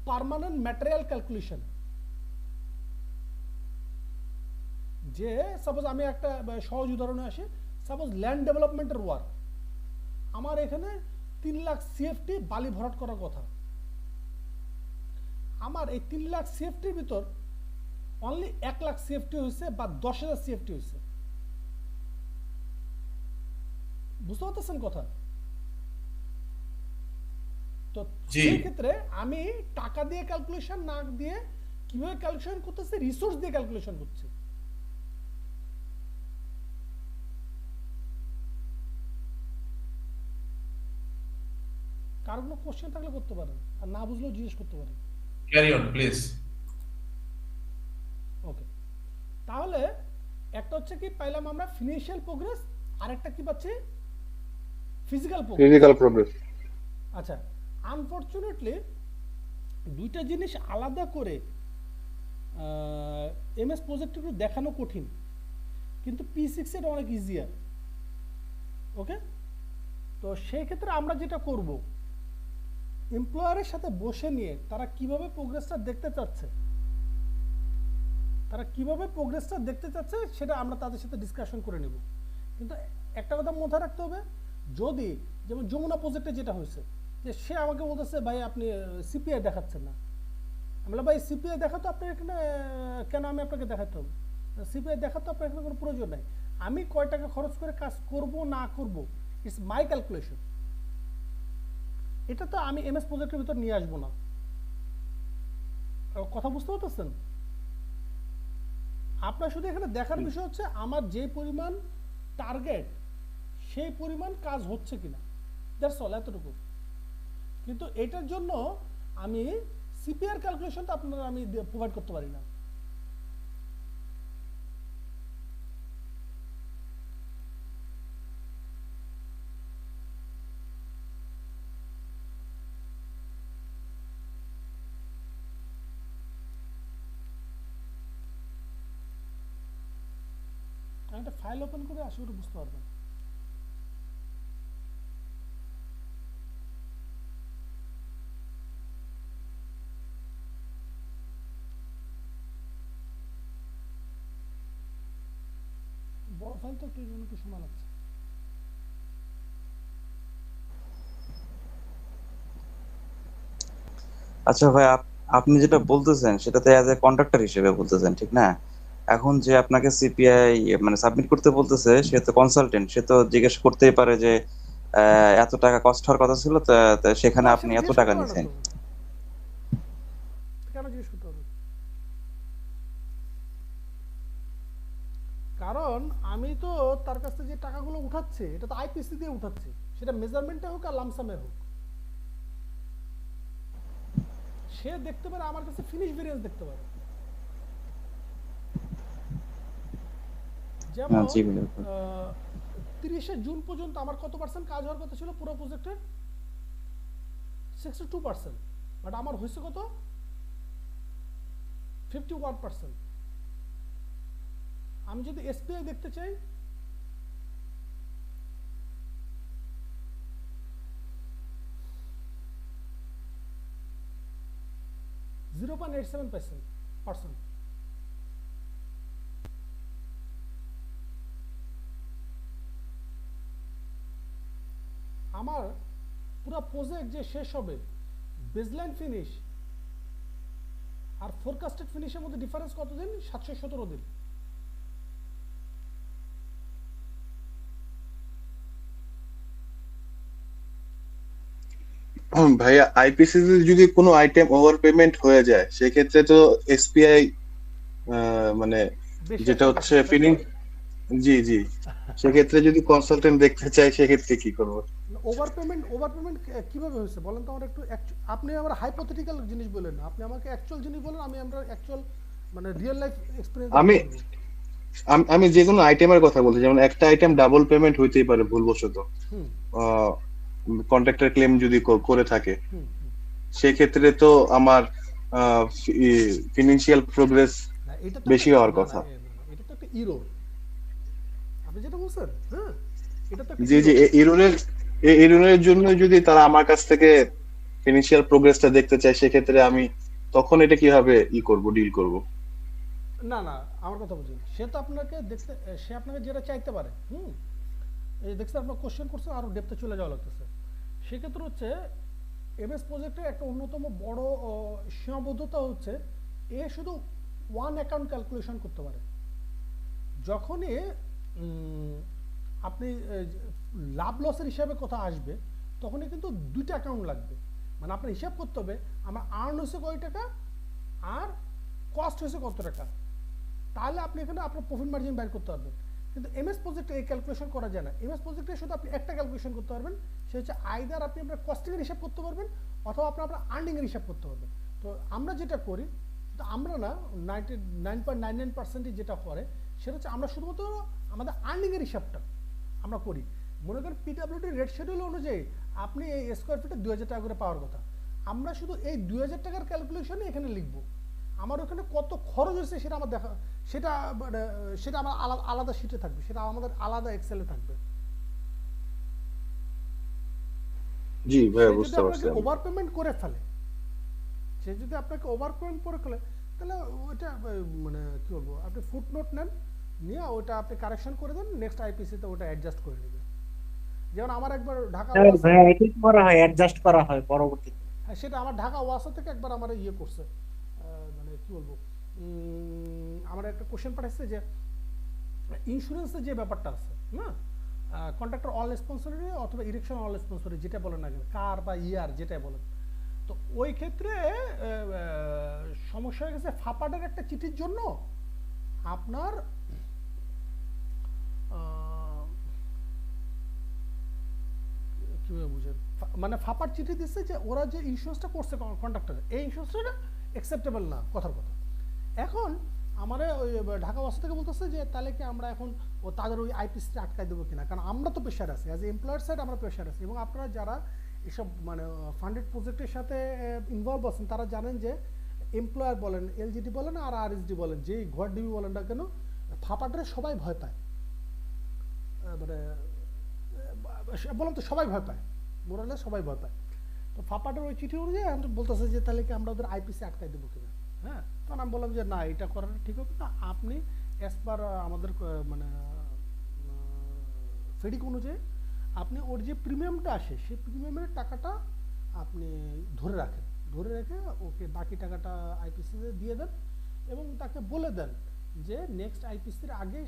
পার্মানেন্ট ম্যাটেরিয়াল ক্যালকুলেশন। যে সাপোজ আমি একটা সহজ উদাহরণে আসি, সাপোজ ল্যান্ড ডেভেলপমেন্টের ওয়ার্ক, আমার এখানে 3 লাখ সিএফটি বালি ভরাট করার কথা, আমার এই 3 লাখ সিএফটির ভিতর অনলি 1 লাখ সিএফটি হয়েছে বা 10,000 সিএফটি হয়েছে। বুঝতে পারতেছেন কথা? তো সেই ক্ষেত্রে আমি টাকা দিয়ে ক্যালকুলেশন না দিয়ে কিভাবে ক্যালকুলেশন করতেছি, রিসোর্স দিয়ে ক্যালকুলেশন করছি। কারো কোনো কোশ্চেন থাকলে করতে পারেন, আর না বুঝলেও জিজ্ঞেস করতে পারেন। Carry on please. ওকে, তাহলে একটা হচ্ছে কি পাইলাম আমরা ফিনান্সিয়াল প্রোগ্রেস, আর একটা কি পাচ্ছি ফিজিক্যাল প্রোগ্রেস। আচ্ছা, আনফরচুনেটলি দুইটা জিনিস আলাদা করে এমএস প্রজেক্ট একটু দেখানো কঠিন, কিন্তু P6 এর অনেক ইজিয়ার। ওকে, তো সেই ক্ষেত্রে আমরা যেটা করব, এমপ্লয়ারের সাথে বসে নিয়ে তারা কিভাবে প্রোগ্রেসটা দেখতে চাচ্ছে সেটা আমরা তাদের সাথে ডিসকাশন করে নেব। কিন্তু একটা কথা মাথায় রাখতে হবে, যদি যেমন যমুনা প্রজেক্টে যেটা হয়েছে, যে সে আমাকে বলতেছে ভাই আপনি সিপিআই দেখাচ্ছেন না, আমি বললাম ভাই সিপিআই দেখাতো আপনার এখানে কেন আমি আপনাকে দেখাতে হবে? সিপিআই দেখাতো আপনার এখানে কোনো প্রয়োজন নাই। আমি কয় টাকা খরচ করে কাজ করব না করব, ইটস মাই ক্যালকুলেশন। এটা তো আমি এমএস প্রজেক্টের ভিতর নিয়ে আসবো না। কথা বুঝতে পারতেছেন? আপনার শুধু এখানে দেখার বিষয় হচ্ছে আমার যে পরিমাণ টার্গেট সেই পরিমাণ কাজ হচ্ছে কিনা, দ্যাটস অল, এতটুকু। কিন্তু এটার জন্য আমি সিপিআর ক্যালকুলেশনটা আপনারা আমি প্রোভাইড করতে পারি না। আমি একটা ফাইল ওপেন করে আশা করি বুঝতে পারবেন। বড় ফাইল তো একটু এই জন্য একটু সময় লাগছে। আচ্ছা ভাই, আপনি যেটা বলতেছেন সেটাতে অ্যাজ এ কন্ট্রাক্টর হিসেবে বলতেছেন, ঠিক না? এখন যে আপনাকে সিপিআই মানে সাবমিট করতে বলতেছে, সে তো কনসালটেন্ট, সে তো জিজ্ঞেস করতেই পারে যে এত টাকা কস্ট হওয়ার কথা ছিল, তা সেখানে না, আপনি সেটা এত জিজ্ঞেস টাকা করতে পারে না নিছেন। তো। কেন জিজ্ঞেস করতে হবে? কারণ আমি তো তার কাছ থেকে যে টাকাগুলো উঠাচ্ছে এটা তো আইপিসি দিয়ে উঠাচ্ছে, সেটা মেজারমেন্টে হোক আর লামসামে হোক। সে দেখতে পারে আমার কাছে ফিনিশ ভেরিয়েন্স দেখতে পারে। যেমন জি ভাই। 30শে জুন পর্যন্ত আমার কত পার্সেন্ট কাজ হওয়ার কথা ছিল পুরো প্রজেক্টের? 62%, বাট আমার হয়েছে কত? 51%। আমি যদি এসপিআই দেখতে চাই, %0.87%। আমার পুরো প্রজেক্ট যে শেষ হবে, বেসলাইন ফিনিশ আর ফোরকাস্টেড ফিনিশের মধ্যে ডিফারেন্স কত দিন? 717 দিন। ভাইয়া আইপিসি যদি কোনো আইটেম ওভার পেমেন্ট হয়ে যায় সেক্ষেত্রে তো এসপিআই মানে বেশি যেটা একটা হচ্ছে কাটে, তাই ফিনিং, তো? জি জি, সেক্ষেত্রে যদি কনসালটেন্ট দেখতে চাই সেক্ষেত্রে কি করবো? ওভার পেমেন্ট কিভাবে হয়েছে বলেন তো আমার একটু। আপনি আমার হাইপোথেটিক্যাল জিনিস বলেন না, আপনি আমাকে অ্যাকচুয়াল জিনিস বলেন, আমি আমরা অ্যাকচুয়াল মানে রিয়েল লাইফ এক্সপেরিয়েন্স আমি বলবো। আমি যে কোনো আইটেমের কথা বলছি, যেমন একটা আইটেম ডাবল পেমেন্ট হইতেই পারে ভুলবশত, হুম কন্ট্রাক্টর ক্লেম যদি করে থাকে, হুম হুম। সেক্ষেত্রে তো আমার ফিনান্সিয়াল প্রোগ্রেস না, এটা তো বেশি একটা হওয়ার না না কথা। এটা তো একটা ইরোর, আপনি যেটা বলছেন। হ্যাঁ, এটা তো একটা জি জি, ইরোর। এররের জন্য যদি তারা আমার কাছ থেকে ফিনান্সিয়াল প্রোগ্রেসটা দেখতে চায়, সেক্ষেত্রে আমি তখন এটা কিভাবে ডিল করব? না না, আমার কথা বুঝুন। সে তো আপনাকে দেখতে, সে আপনাকে যেটা চাইতে পারে। এই দেখছেন আপনার কোশ্চেন করছে আরো ডেপথে চলে যাওয়া লাগতেছে। সেক্ষেত্রে হচ্ছে এমএস প্রজেক্টের একটা অন্যতম বড় সীমাবদ্ধতা হচ্ছে এ শুধু ওয়ান অ্যাকাউন্ট ক্যালকুলেশন করতে পারে। যখনই আপনি লাভ লসের হিসাবে কথা আসবে, তখনই কিন্তু দুইটা অ্যাকাউন্ট লাগবে। মানে আপনার হিসাব করতে হবে আমার আর্ন হয়েছে কয় টাকা আর কস্ট হয়েছে কত টাকা, তাহলে আপনি এখানে আপনার প্রফিট মার্জিন বের করতে পারবেন। কিন্তু এমএস প্রজেক্টে এই ক্যালকুলেশন করা যায় না। এমএস প্রজেক্টে শুধু আপনি একটা ক্যালকুলেশন করতে পারবেন, সে হচ্ছে আইদার আপনি আপনার কস্টিংয়ের হিসাব করতে পারবেন অথবা আপনার আর্নিংয়ের হিসাব করতে পারবেন। তো আমরা যেটা করি, তো আমরা না 99.99% যেটা করে সেটা হচ্ছে আমরা শুধুমাত্র আমাদের আর্নিংয়ের হিসাবটা আমরা করি। মনে করেন পিডাব্লিউডি রেট শিডিউল অনুযায়ী আপনি এই স্কোয়ার ফিটে 2000 টাকা করে পাওয়ার কথা, আমরা শুধু এই 2000 টাকার ক্যালকুলেশনই এখানে লিখবো। আমার ওখানে কত খরচ হয়েছে সেটা আমার দেখা, সেটা সেটা আমার আলাদা শিটে থাকবে, সেটা আমাদের আলাদা এক্সেলে থাকবে। জি ভাইয়া, সে যদি বুঝতে আপনাকে পারছি আমি। ওভার পেমেন্ট করে ফেলে, সে যদি আপনাকে ওভার পেমেন্ট করে ফেলে, তাহলে ওইটা মানে কি বলবো, আপনি ফুটনোট নেন, নিয়ে ওটা আপনি কারেকশন করে দেন, নেক্সট আইপিসিতে ওটা অ্যাডজাস্ট করে নেবে। যেমন আমার একবার ঢাকা হ্যাঁ ভাইয়া, এটাই করা হয়, অ্যাডজাস্ট করা হয় পরবর্তীতে। হ্যাঁ, সেটা আমার ঢাকা ওয়াসা থেকে একবার আমার ইয়ে করছে, বলবো, আমার একটা কোশ্চেন পাঠাচ্ছে যে ইন্স্যুরেন্সের যে ব্যাপারটা আছে না, কন্ট্রাক্টর অল রেসপন্সিবিলিটি অথবা ইরেকশন অল রেসপন্সিবিলিটি যেটা বলেন না কেন, কার বা ইয়ার যেটাই বলেন, তো ওই ক্ষেত্রে সমস্যা হয়ে গেছে ফাপাডের একটা চিঠির জন্য আপনার কীভাবে বুঝেন, মানে ফাপার চিঠি দিচ্ছে যে ওরা যে ইন্স্যুরেন্সটা করছে কন্ট্রাক্টর, এই ইন্স্যুরেন্সটা অ্যাকসেপ্টেবল না, কথার কথা। এখন আমারে ওই ঢাকা ওয়াসা থেকে বলতেছে যে তাহলে কি আমরা এখন তাদের ওই আইপিসিতে আটকাই দেবো কিনা, কারণ আমরা তো প্রেশার আছি, অ্যাজ এ এমপ্লয়ার সাইড আমরা প্রেশার আছি, এবং আপনারা যারা এসব মানে ফান্ডেড প্রজেক্টের সাথে ইনভলভ আছেন তারা জানেন যে এমপ্লয়ার বলেন, এলজিডি বলেন আর আরএসডি বলেন, যেই ঘর ডিবি বলেন না কেন, ফাপাটারে সবাই ভয় পায়, মানে বললাম তো সবাই ভয় পায়, মোরালে সবাই ভয় পায়। তো ফাপাটার ওই চিঠি অনুযায়ী আমরা বলতেছে যে তাহলে কি আমরা ওদের আইপিসি আটকাই দেবো কিনা। হ্যাঁ, তখন আমি বললাম যে না, এটা করাটা ঠিক হবে না, আপনি অ্যাজ পার আমাদের মানে ফেডিক অনুযায়ী আপনি ওর যে প্রিমিয়ামটা আসে সেই প্রিমিয়ামের টাকাটা আপনি ধরে রাখেন, ধরে রেখে ওকে বাকি টাকাটা আইপিসিতে দিয়ে দেন, এবং তাকে বলে দেন যে নেক্সট আইপিসির আগে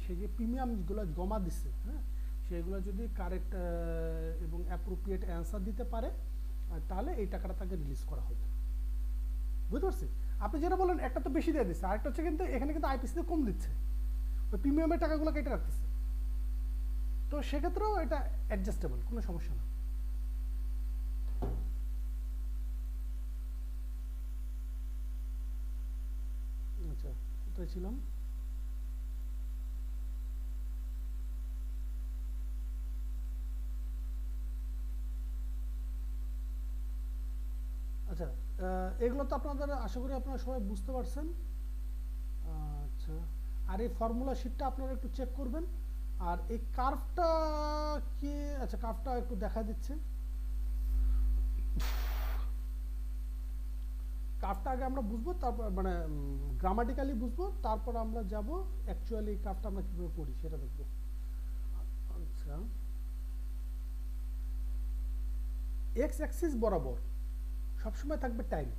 সে যে প্রিমিয়ামগুলো জমা দিচ্ছে, হ্যাঁ, সেগুলো যদি কারেক্ট এবং অ্যাপ্রোপ্রিয়েট অ্যান্সার দিতে পারে তাহলে এই টাকাটা তাকে রিলিজ করা হবে। বুঝতে পারছি? আপনি যেটা বলেন একটা তো বেশি দিয়ে দিচ্ছে, আরেকটা হচ্ছে কিন্তু এখানে কিন্তু আইপিসিতে কম দিচ্ছে, ওই প্রিমিয়ামের টাকাগুলো কেটে রাখতেছে, তো সেক্ষেত্রেও এটা অ্যাডজাস্টেবল, কোনো সমস্যা না। আচ্ছা, কোথায় ছিলাম? আচ্ছা, এগুলো তো আপনাদের আশা করি আপনারা সবাই বুঝতে পারছেন। আচ্ছা, আর এই ফর্মুলা শিটটা আপনারা একটু চেক করবেন, আর এই কার্ভটা কি, আচ্ছা কার্ভটা একটু দেখা দিচ্ছে, কার্ভটা আগে আমরা বুঝবো, তারপর মানে গ্রামাটিক্যালি বুঝবো, তারপর আমরা যাব অ্যাকচুয়ালি কার্ভটা আমরা কিভাবে করি সেটা দেখবো। আচ্ছা, এক্স অ্যাক্সিস বরাবর সবসময় থাকবে টাইম,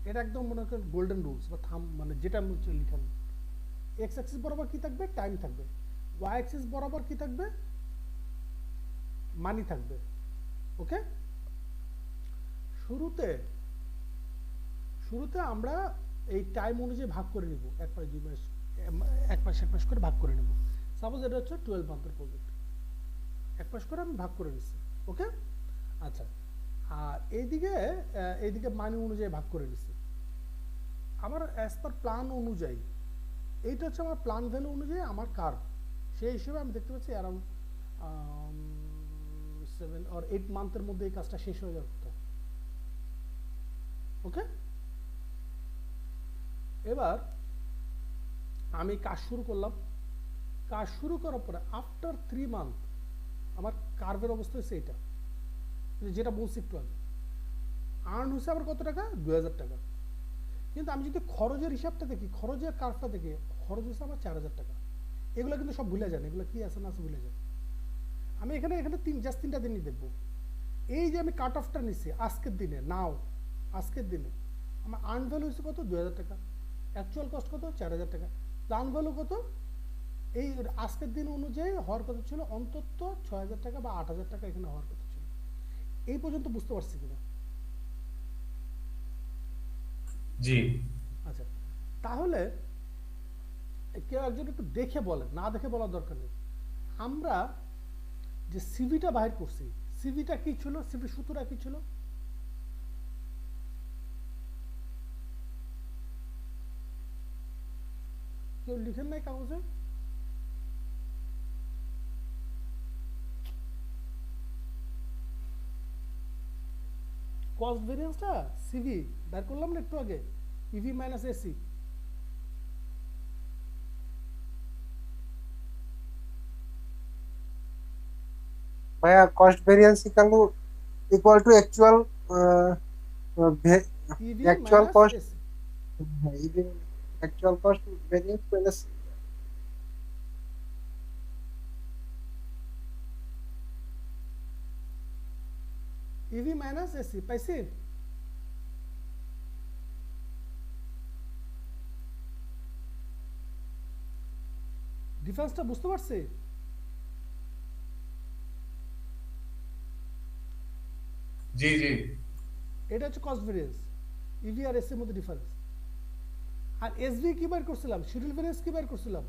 এটা একদম মনে করেন গোল্ডেন রুলস বা থাম, মানে যেটা লিখান। এক্স অ্যাক্সিস বরাবর কি থাকবে? টাইম থাকবে। ওয়াই অ্যাক্সিস বরাবর কি থাকবে? মানি থাকবে। ওকে, শুরুতে আমরা এই টাইম অনুযায়ী ভাগ করে নিব, 1 মাস 2 মাস 1 মাস 1 মাস করে ভাগ করে নিব। সাপোজ এটা হচ্ছে 12 মান্থের প্রজেক্ট, 1 মাস করে আমি ভাগ করে নিচ্ছি। ওকে, আচ্ছা, আর এইদিকে মানি অনুযায়ী ভাগ করে নিচ্ছি। আমার অ্যাজ পার প্ল্যান অনুযায়ী, এইটা হচ্ছে আমার প্ল্যান ভ্যালু অনুযায়ী আমার কার্ভ, সেই হিসেবে আমি দেখতে পাচ্ছি অ্যারাউন্ড 7 or 8 মান্থের মধ্যে এই কাজটা শেষ হয়ে যাবে। ওকে, এবার আমি কাজ শুরু করলাম, কাজ শুরু করার পরে আফটার 3 মান্থ আমার কার্ভের অবস্থা হচ্ছে এটা, যেটা বলছি একটু আগে, আর্ন হচ্ছে আমার কত টাকা? 2000 টাকা। কিন্তু আমি যদি খরচের হিসাবটা দেখি, খরচের কার্ভটা দেখি, খরচ হচ্ছে আমার 4000 টাকা। এগুলো কিন্তু সব ভুলে যান, এগুলো কি আছে না আছে ভুলে যান। আমি এখানে জাস্ট 3টা দিনই দেখবো। এই যে আমি কাট অফটা নিচ্ছি আজকের দিনে, আজকের দিনে আমার আর্ন ভ্যালু হচ্ছে কত? 2000 টাকা। অ্যাকচুয়াল কস্ট কত? 4000 টাকা। প্ল্যান ভ্যালু কত? এই আজকের দিন অনুযায়ী হওয়ার কথা ছিল অন্তত 6000 টাকা বা 8000 টাকা এখানে হওয়ার কথা ছিল। এই পর্যন্ত বুঝতে পারছি কিনা? জি। আচ্ছা, তাহলে কেউ একজন একটু দেখে বলেন, না দেখে বলার দরকার নেই। আমরা যে সিভিটা বাহির করছি, সিভিটা কি ছিল? সিভি সূত্রটা কি ছিল? কেউ লিখেন নাই কাগজে? কস্ট ভেরিয়েন্সটা সিভি বের করলাম না একটু আগে, ইভি মাইনাস এসি। ভাইয়া cost variance equal to actual EV actual minus cost, AC. Actual cost variance minus EV minus AC পাইছি? ডিফারেন্সটা বুঝতে পারছি? জি জি। এটা হচ্ছে কস্ট ভেরিয়েন্স, ইভি আর এসি এর মধ্যে ডিফারেন্স। আর এসভি কি বের করছিলাম, শিডিউল ভেরিয়েন্স কি বের করছিলাম?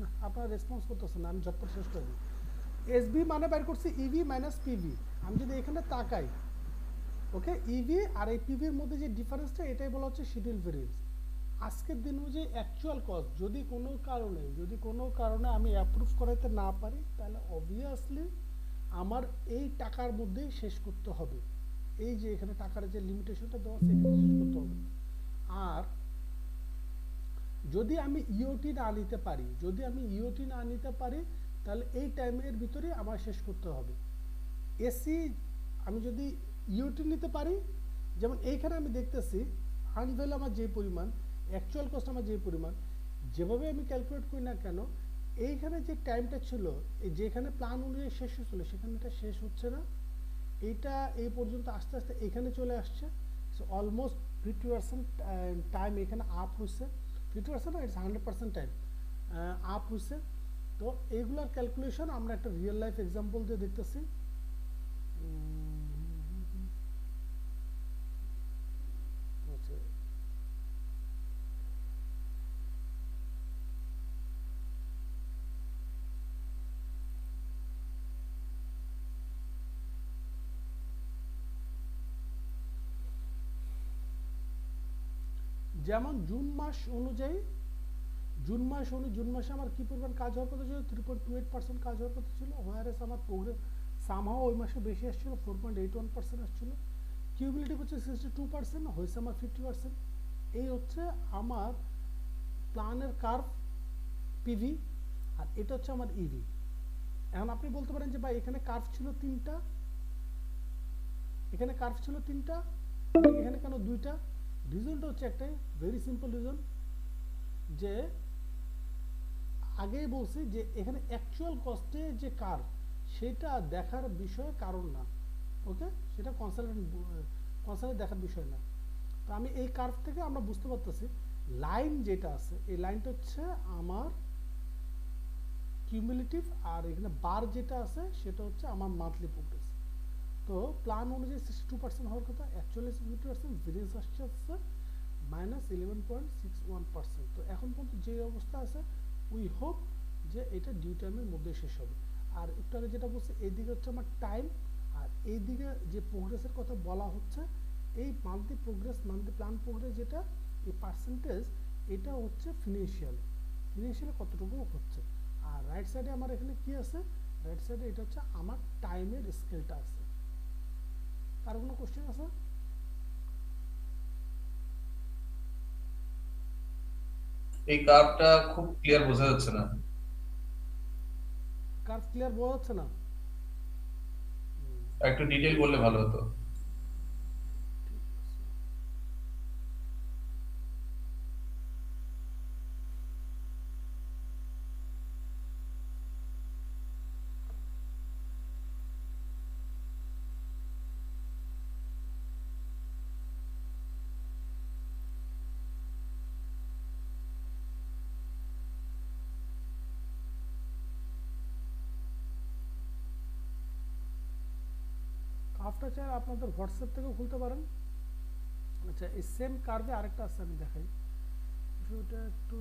না, আপনারা রেসপন্স করতেছেন না, আমি ঝটপট শেষ করে দিই। এসবি মানে বের করছি ইভি মাইনাস পিভি। আমি যদি এখানে তাকাই, ওকে, ইভি আর এই পিভির মধ্যে যে ডিফারেন্সটা, এটাই বলা হচ্ছে শিডিউল ভেরিয়েন্স। আজকের দিন অনুযায়ী অ্যাকচুয়াল কস্ট যদি কোনো কারণে আমি অ্যাপ্রুভ করাইতে না পারি, তাহলে অবভিয়াসলি আমার এই টাকার মধ্যেই শেষ করতে হবে। এই যে এখানে টাকার যে লিমিটেশনটা দেওয়া আছে, এখানে শেষ করতে হবে। আর যদি আমি ইওটি না নিতে পারি, তাহলে এই টাইমের ভিতরে আমার শেষ করতে হবে। এসি আমি যদি ইওটি নিতে পারি, যেমন এইখানে আমি দেখতেছি আনভ্যালু আমার যে পরিমাণ, অ্যাকচুয়াল কস্ট আমার যে পরিমাণ, যেভাবে আমি ক্যালকুলেট করি না কেন, এইখানে যে টাইমটা ছিল, যেখানে প্ল্যান অনুযায়ী শেষ হচ্ছিল, সেখানে এটা শেষ হচ্ছে না। এইটা এই পর্যন্ত আস্তে আস্তে এখানে চলে আসছে। সো অলমোস্ট 50% টাইম এখানে আপ হয়েছে। 50% না, ইটস 100% টাইম আপ হয়েছে। তো এইগুলার ক্যালকুলেশন আমরা একটা রিয়েল লাইফ এক্সাম্পল দিয়ে দেখতেছি। আচ্ছা, যেমন জুন মাসে আমার কি পরিমাণ কাজ হওয়ার কথা ছিল, 3.28% কাজ হওয়ার কথা ছিল। হোয়ারেস আমার প্রোগ্রেস সামহাও ওই মাসে বেশি আসছিল, 4.81% আসছিল। কিউমুলেটিভ হচ্ছে 62%, হয়েছে আমার 50%। এই হচ্ছে আমার প্ল্যানের কার্ভ পিভি, আর এটা হচ্ছে আমার ইভি। এখন আপনি বলতে পারেন যে ভাই এখানে কার্ভ ছিল তিনটা, এখানে কেন দুইটা? রিজনটা হচ্ছে একটাই, ভেরি সিম্পল রিজন, যে আগেই বলছি যে এখানে অ্যাকচুয়াল কস্টে যে কার্ভ, সেটা দেখার বিষয় কারণ না, ওকে, সেটা কনসালটেন্ট দেখার বিষয় না। তো আমি এই কার্ভ থেকে আমরা বুঝতে পারতেছি লাইন যেটা আছে, এই লাইনটা হচ্ছে আমার কিউমুলেটিভ, আর এখানে বার যেটা আছে সেটা হচ্ছে আমার মান্থলি প্রোগ্রেস। তো প্ল্যান অনুযায়ী 62% হওয়ার কথা, অ্যাকচুয়ালি 50%, ভেরিয়েন্স আসছে -11.61%। তো এখন পর্যন্ত যে অবস্থা আছে, উই হোপ যে এটা ডিউ টাইমের মধ্যে শেষ হবে। আর একটু আগে যেটা বলছে, এইদিকে হচ্ছে আমার টাইম, আর এইদিকে যে প্রোগ্রেসের কথা বলা হচ্ছে, এই মান্থলি প্ল্যান প্রোগ্রেস যেটা, এই পার্সেন্টেজ, এটা হচ্ছে ফিনান্সিয়ালে কতটুকু হচ্ছে। আর রাইট সাইডে আমার এখানে কি আছে, রাইট সাইডে এটা হচ্ছে আমার টাইমের স্কেলটা আছে। আর কোনো কোশ্চেন আছে? এই কার্ভটা খুব ক্লিয়ার বোঝা যাচ্ছে না। কার্ভ ক্লিয়ার বোঝা যাচ্ছে না? একটু ডিটেইল বললে ভালো হতো। কার্ভটা চাইলে আপনাদের হোয়াটসঅ্যাপ থেকেও খুলতে পারেন। আচ্ছা, এই সেম কার্ভে আরেকটা আছে, আমি দেখাই। ওটা একটু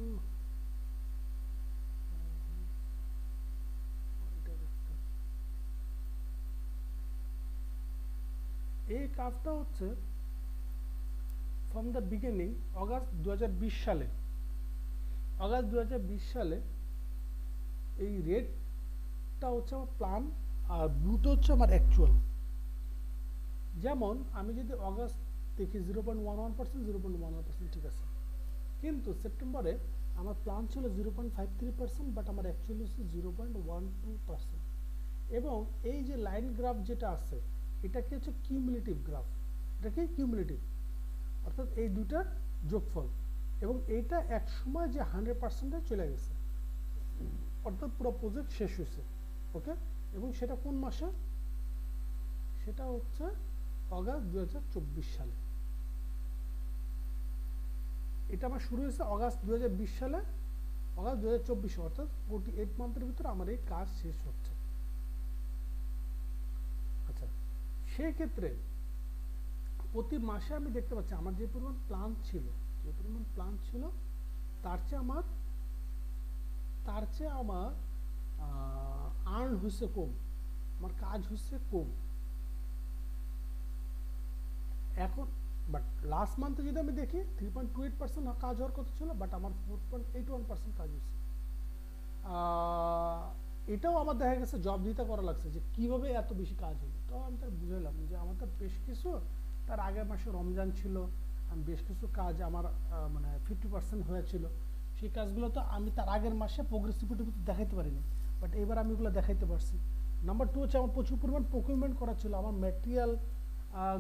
এই কার্ভটা হচ্ছে ফ্রম দ্য বিগিনিং, অগাস্ট 2020 সালে এই রেটটা হচ্ছে আমার প্ল্যান, আর ব্লুটা হচ্ছে আমার অ্যাকচুয়াল। যেমন আমি যদি অগাস্ট দেখি 0.11%, 0.11%, ঠিক আছে, কিন্তু সেপ্টেম্বরে আমার প্ল্যান ছিল 0.53%, বাট আমার অ্যাকচুয়ালি হচ্ছে 0.12%। এবং এই যে লাইন গ্রাফ যেটা আছে, এটাকে হচ্ছে কিউমুলেটিভ গ্রাফ, এটাকে কিউমুলেটিভ, অর্থাৎ এই দুটার যোগফল। এবং এইটা এক সময় যে 100%-এ চলে গেছে, অর্থাৎ পুরো প্রজেক্ট শেষ হয়েছে, ওকে। এবং সেটা কোন মাসে? সেটা হচ্ছে অগাস্ট 2024 সালে। এটা আমার শুরু হয়েছে অগাস্ট 2020 সালে, অগাস্ট 2024 অর্থাৎ 48 মান্থের ভিতরে আমার এই কাজ শেষ হচ্ছে। আচ্ছা, সেই ক্ষেত্রে প্রতি মাসে আমি দেখতে পাচ্ছি আমার যে পরিমাণ প্ল্যান ছিল, তার চেয়ে আমার আর্ন হচ্ছে কম, আমার কাজ হচ্ছে কম এখন। বাট লাস্ট মান্থে যদি আমি দেখি 3.28% কাজ হওয়ার কথা ছিল, বাট আমার 4.81% কাজ হচ্ছে। এটাও আমার দেখা গেছে জব দিতে করা লাগছে যে কিভাবে এত বেশি কাজ হলো। তো আমি তার বুঝাইলাম যে আমার তো বেশ কিছু, তার আগের মাসে রমজান ছিল, আমি বেশ কিছু কাজ আমার মানে 50% হয়েছিল, সেই কাজগুলো তো আমি তার আগের মাসে প্রোগ্রেসিভিটি দেখাইতে পারিনি, বাট এবার আমি ওগুলো দেখাইতে পারছি। নাম্বার 2 হচ্ছে আমার প্রচুর পরিমাণ প্রকিউরমেন্ট করা ছিল, আমার ম্যাটেরিয়াল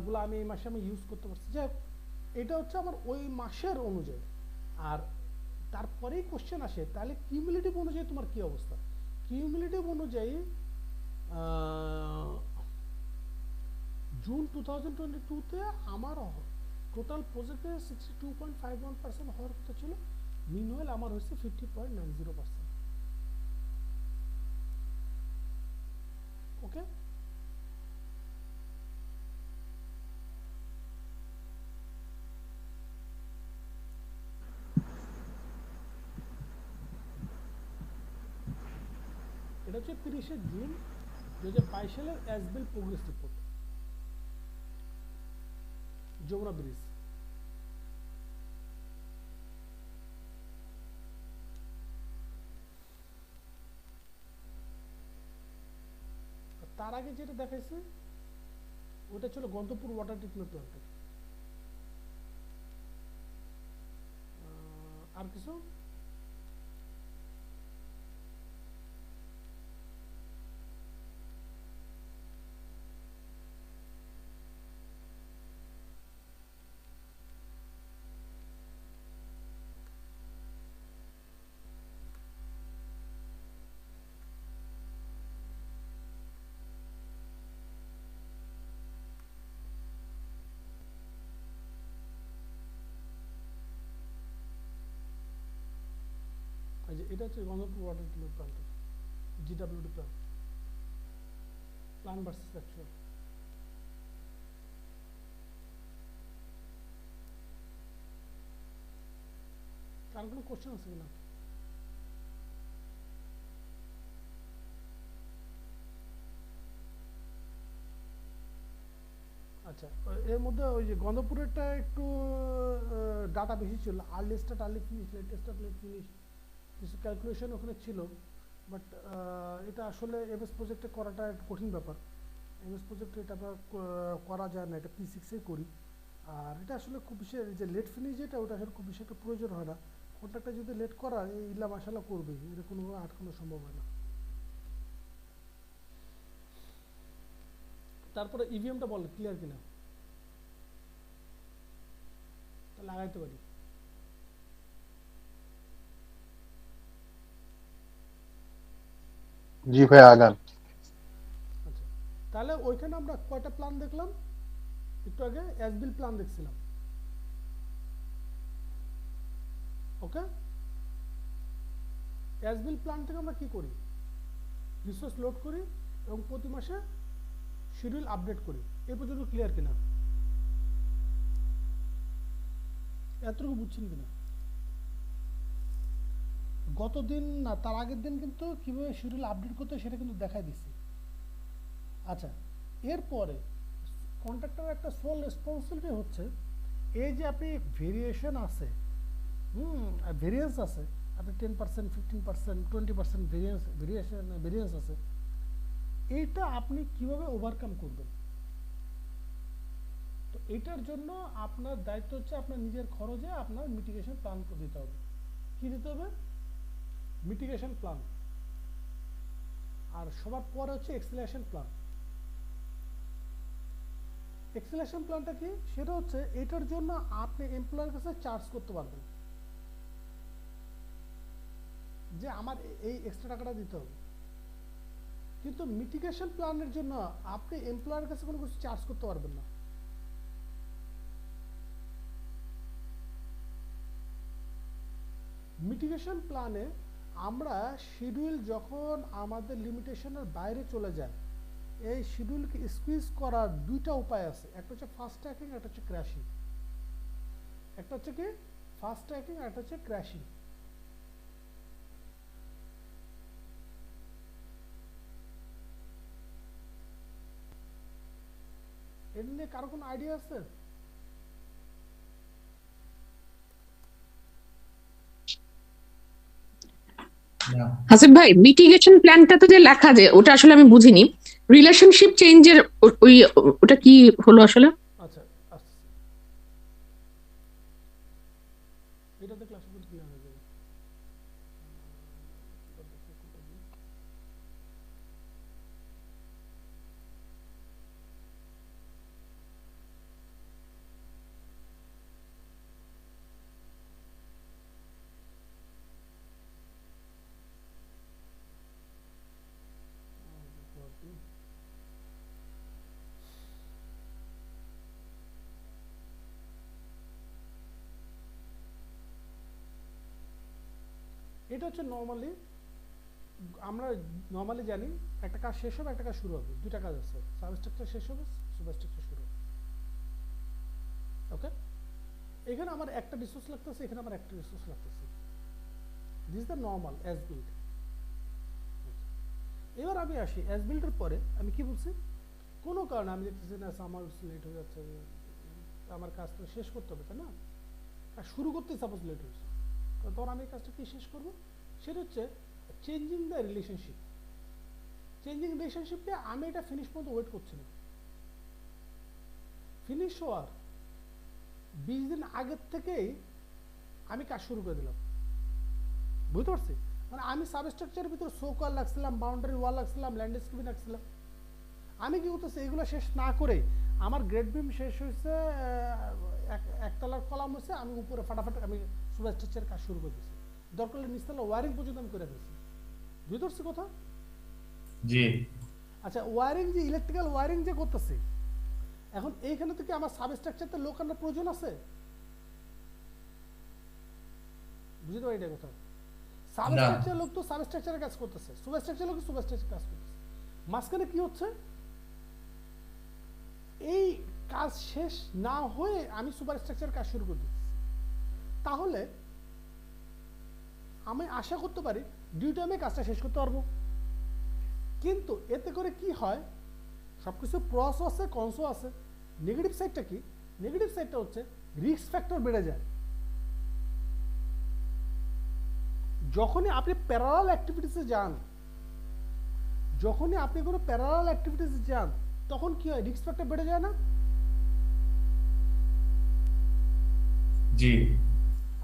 গুলো আমি এই মাসে আমি ইউজ করতে পারছি। যাই হোক, এটা হচ্ছে আমার ওই মাসের অনুযায়ী। আর তারপরেই কোশ্চেন আসে, তাহলে কিউমুলেটিভ অনুযায়ী তোমার কি অবস্থা? কিউমুলেটিভ অনুযায়ী জুন 2022-তে আমার টোটাল প্রজেক্টে 62.51% হওয়ার কথা ছিল, মিনওয়েল আমার হচ্ছে 50.90%। ওকে, এটা হচ্ছে 30শে জুন 2022 সালের অ্যাসবিল প্রোগ্রেস রিপোর্ট, যমুনা ব্রিজ। তার আগে যেটা দেখাইছে ওটা ছিল গন্ধপুর ওয়াটার ট্রিটমেন্ট প্ল্যান্টের। আর কিছু এটা হচ্ছে গন্ধপুর ওয়াটার ট্রিটমেন্ট প্ল্যান্টের জিডব্লিউডি প্ল্যান ভার্সেস অ্যাকচুয়াল। তার কোনো কোশ্চেন আছে কিনা? আচ্ছা, এর মধ্যে ওই যে গন্ধপুরেরটা একটু ডাটা বেশি ছিল, early start early finish, late start late finish, কিছু ক্যালকুলেশন ওখানে ছিল। বাট এটা আসলে এমএস প্রজেক্টে করাটা একটু কঠিন ব্যাপার। এমএস প্রজেক্টে এটা করা যায় না, এটা P6-এই করি। আর এটা আসলে খুব বেশি যে লেট ফিনিশ যেটা, ওটা আসলে খুব বেশি একটা প্রয়োজন হয় না। কন্ট্রাক্টটা যদি লেট করা ইল্লা মাশাআল্লাহ করবে, এটা কোনোভাবে আটকানো সম্ভব হয় না। তারপরে ইভিএমটা বল ক্লিয়ার কিনা, তা লাগাইতে পারি। জি ভাই, আগান। আচ্ছা, তাহলে ওইখানে আমরা কয়টা প্ল্যান দেখলাম? একটু আগে অ্যাসবিল প্ল্যান দেখছিলাম। ওকে, অ্যাসবিল প্ল্যান থেকে আমরা কি করি? রিসোর্স লোড করি এবং প্রতি মাসে শিডিউল আপডেট করি। এ পর্যন্ত ক্লিয়ার কিনা? এতটুকু বুঝছেন কিনা? গত দিন না, তার আগের দিন কিন্তু কিভাবে শিডিউল আপডেট করতে হয় সেটা কিন্তু দেখাই দিচ্ছি। আচ্ছা, এরপরে কন্ট্রাক্টরের একটা সোল রেসপন্সিবিলিটি হচ্ছে এই যে আপনি ভেরিয়েশন আছে, ভেরিয়েন্স আছে, আপনি 10%, 15%, 20% ভেরিয়েন্স আছে, এইটা আপনি কিভাবে ওভারকাম করবেন? তো এটার জন্য আপনার দায়িত্ব হচ্ছে আপনার নিজের খরচে আপনার মিটিগেশন প্ল্যান দিতে হবে। কি দিতে হবে? Mitigation plan. আর সবার পরে হচ্ছে এক্সেলারেশন প্ল্যান। এক্সেলারেশন প্ল্যানটা কি? সেটা হচ্ছে এটার জন্য আপনি এমপ্লয়ের কাছে চার্জ করতে পারবেন যে আমার এই এক্সট্রা টাকাটা দিতে হবে। কিন্তু মিটিগেশন প্ল্যানের জন্য আপনি এমপ্লয়ারের কাছে কোনো কিছু চার্জ করতে পারবেন না। মিটিগেশন প্ল্যানে আমরা শিডিউল যখন আমাদের লিমিটেশনের বাইরে চলে যায়, এই শিডিউলকে স্কুইজ করার দুইটা উপায় আছে, একটা হচ্ছে ফাস্ট ট্র্যাকিং, একটা হচ্ছে ক্র্যাশিং। একটা হচ্ছে কি ফাস্ট ট্র্যাকিং, আর একটা হচ্ছে ক্র্যাশিং। এর নিয়ে কারো কোনো আইডিয়া আছে? না হাসিব ভাই, মিটিগেশন প্ল্যানটা তো যে লেখা যে ওটা আসলে আমি বুঝিনি। রিলেশনশিপ চেঞ্জের ওটা কি হলো আসলে? আচ্ছা আচ্ছা, এটা দেখলে আশা করি ক্লিয়ার হয়ে যাবে। এটা হচ্ছে নর্মালি আমরা নর্মালি জানি একটা কাজ শেষ হবে, একটা কাজ শুরু হবে, দুইটা কাজ আছে, সাবস্ট্রাকচার শেষ হবে, সুপারস্ট্রাকচার শুরু হবে। ওকে, এখানে আমার একটা রিসোর্স লাগতেছে, এখানে আমার একটা রিসোর্স লাগতেছে। This the normal as build. এবার আমি আসি অ্যাজ বিল্ডের পরে আমি কি বলছি, কোনো কারণে আমি দেখতেছি না আমার লেট হয়ে যাচ্ছে, আমার কাজ তো শেষ করতে হবে, তাই না? আর শুরু করতে সাপোজ লেট হয়েছে, তখন আমি এই কাজটা কি শেষ করবো, সেটা হচ্ছে চেঞ্জিং দ্য রিলেশনশিপ। চেঞ্জিং রিলেশনশিপকে আমি এটা ফিনিশ পর্যন্ত ওয়েট করছি না, ফিনিশ হওয়ার 20 দিন আগের থেকেই আমি কাজ শুরু করে দিলাম। বুঝতে পারছি? মানে আমি সাবস্ট্রাকচারের ভিতরে সোকার লাগছিলাম, বাউন্ডারি ওয়াল লাগছিলাম, ল্যান্ডস্কেপিং লাগছিলাম। আমি কি করতেছি, এগুলো শেষ না করে আমার গ্রেড বিম শেষ হয়েছে, একতলার কলাম হয়েছে, আমি উপরে ফাটাফাট আমি সুপারস্ট্রাকচারের কাজ শুরু করে দিয়েছি। দরকার হলে নিচতলা ওয়ারিং পর্যন্ত আমি করে ফেলছি। বুঝতে পারছি কথা? জি আচ্ছা, ওয়ারিং যে ইলেকট্রিক্যাল ওয়ারিং যে করতেছি, এখন এইখানে থেকে আমার সাবস্ট্রাকচারতে লোক আনার প্রয়োজন আছে? বুঝতে পারি এটা কথা। সাবস্ট্রাকচার লোক তো সাবস্ট্রাকচারের কাজ করতেছে, সুপারস্ট্রাকচার লোক সুপারস্ট্রাকচার কাজ করতেছে। মাঝখানে কি হচ্ছে, এই কাজ শেষ না হয়ে আমি সুপারস্ট্রাকচার কাজ শুরু করে দিচ্ছি। তাহলে আমি আশা করতে পারি ডিউ টাইমে কাজটা শেষ করতে পারবো। কিন্তু এতে করে কি হয়, সবকিছু প্রসও আছে, কনসও আছে। নেগেটিভ সাইডটা কি? নেগেটিভ সাইডটা হচ্ছে রিস্ক ফ্যাক্টর বেড়ে যায়। যখনই আপনি প্যারালাল অ্যাক্টিভিটিসে যান, যখনই আপনি কোনো প্যারালাল অ্যাক্টিভিটিসে যান, তখন কি হয়, রিস্ক ফ্যাক্টর বেড়ে যায় না? জি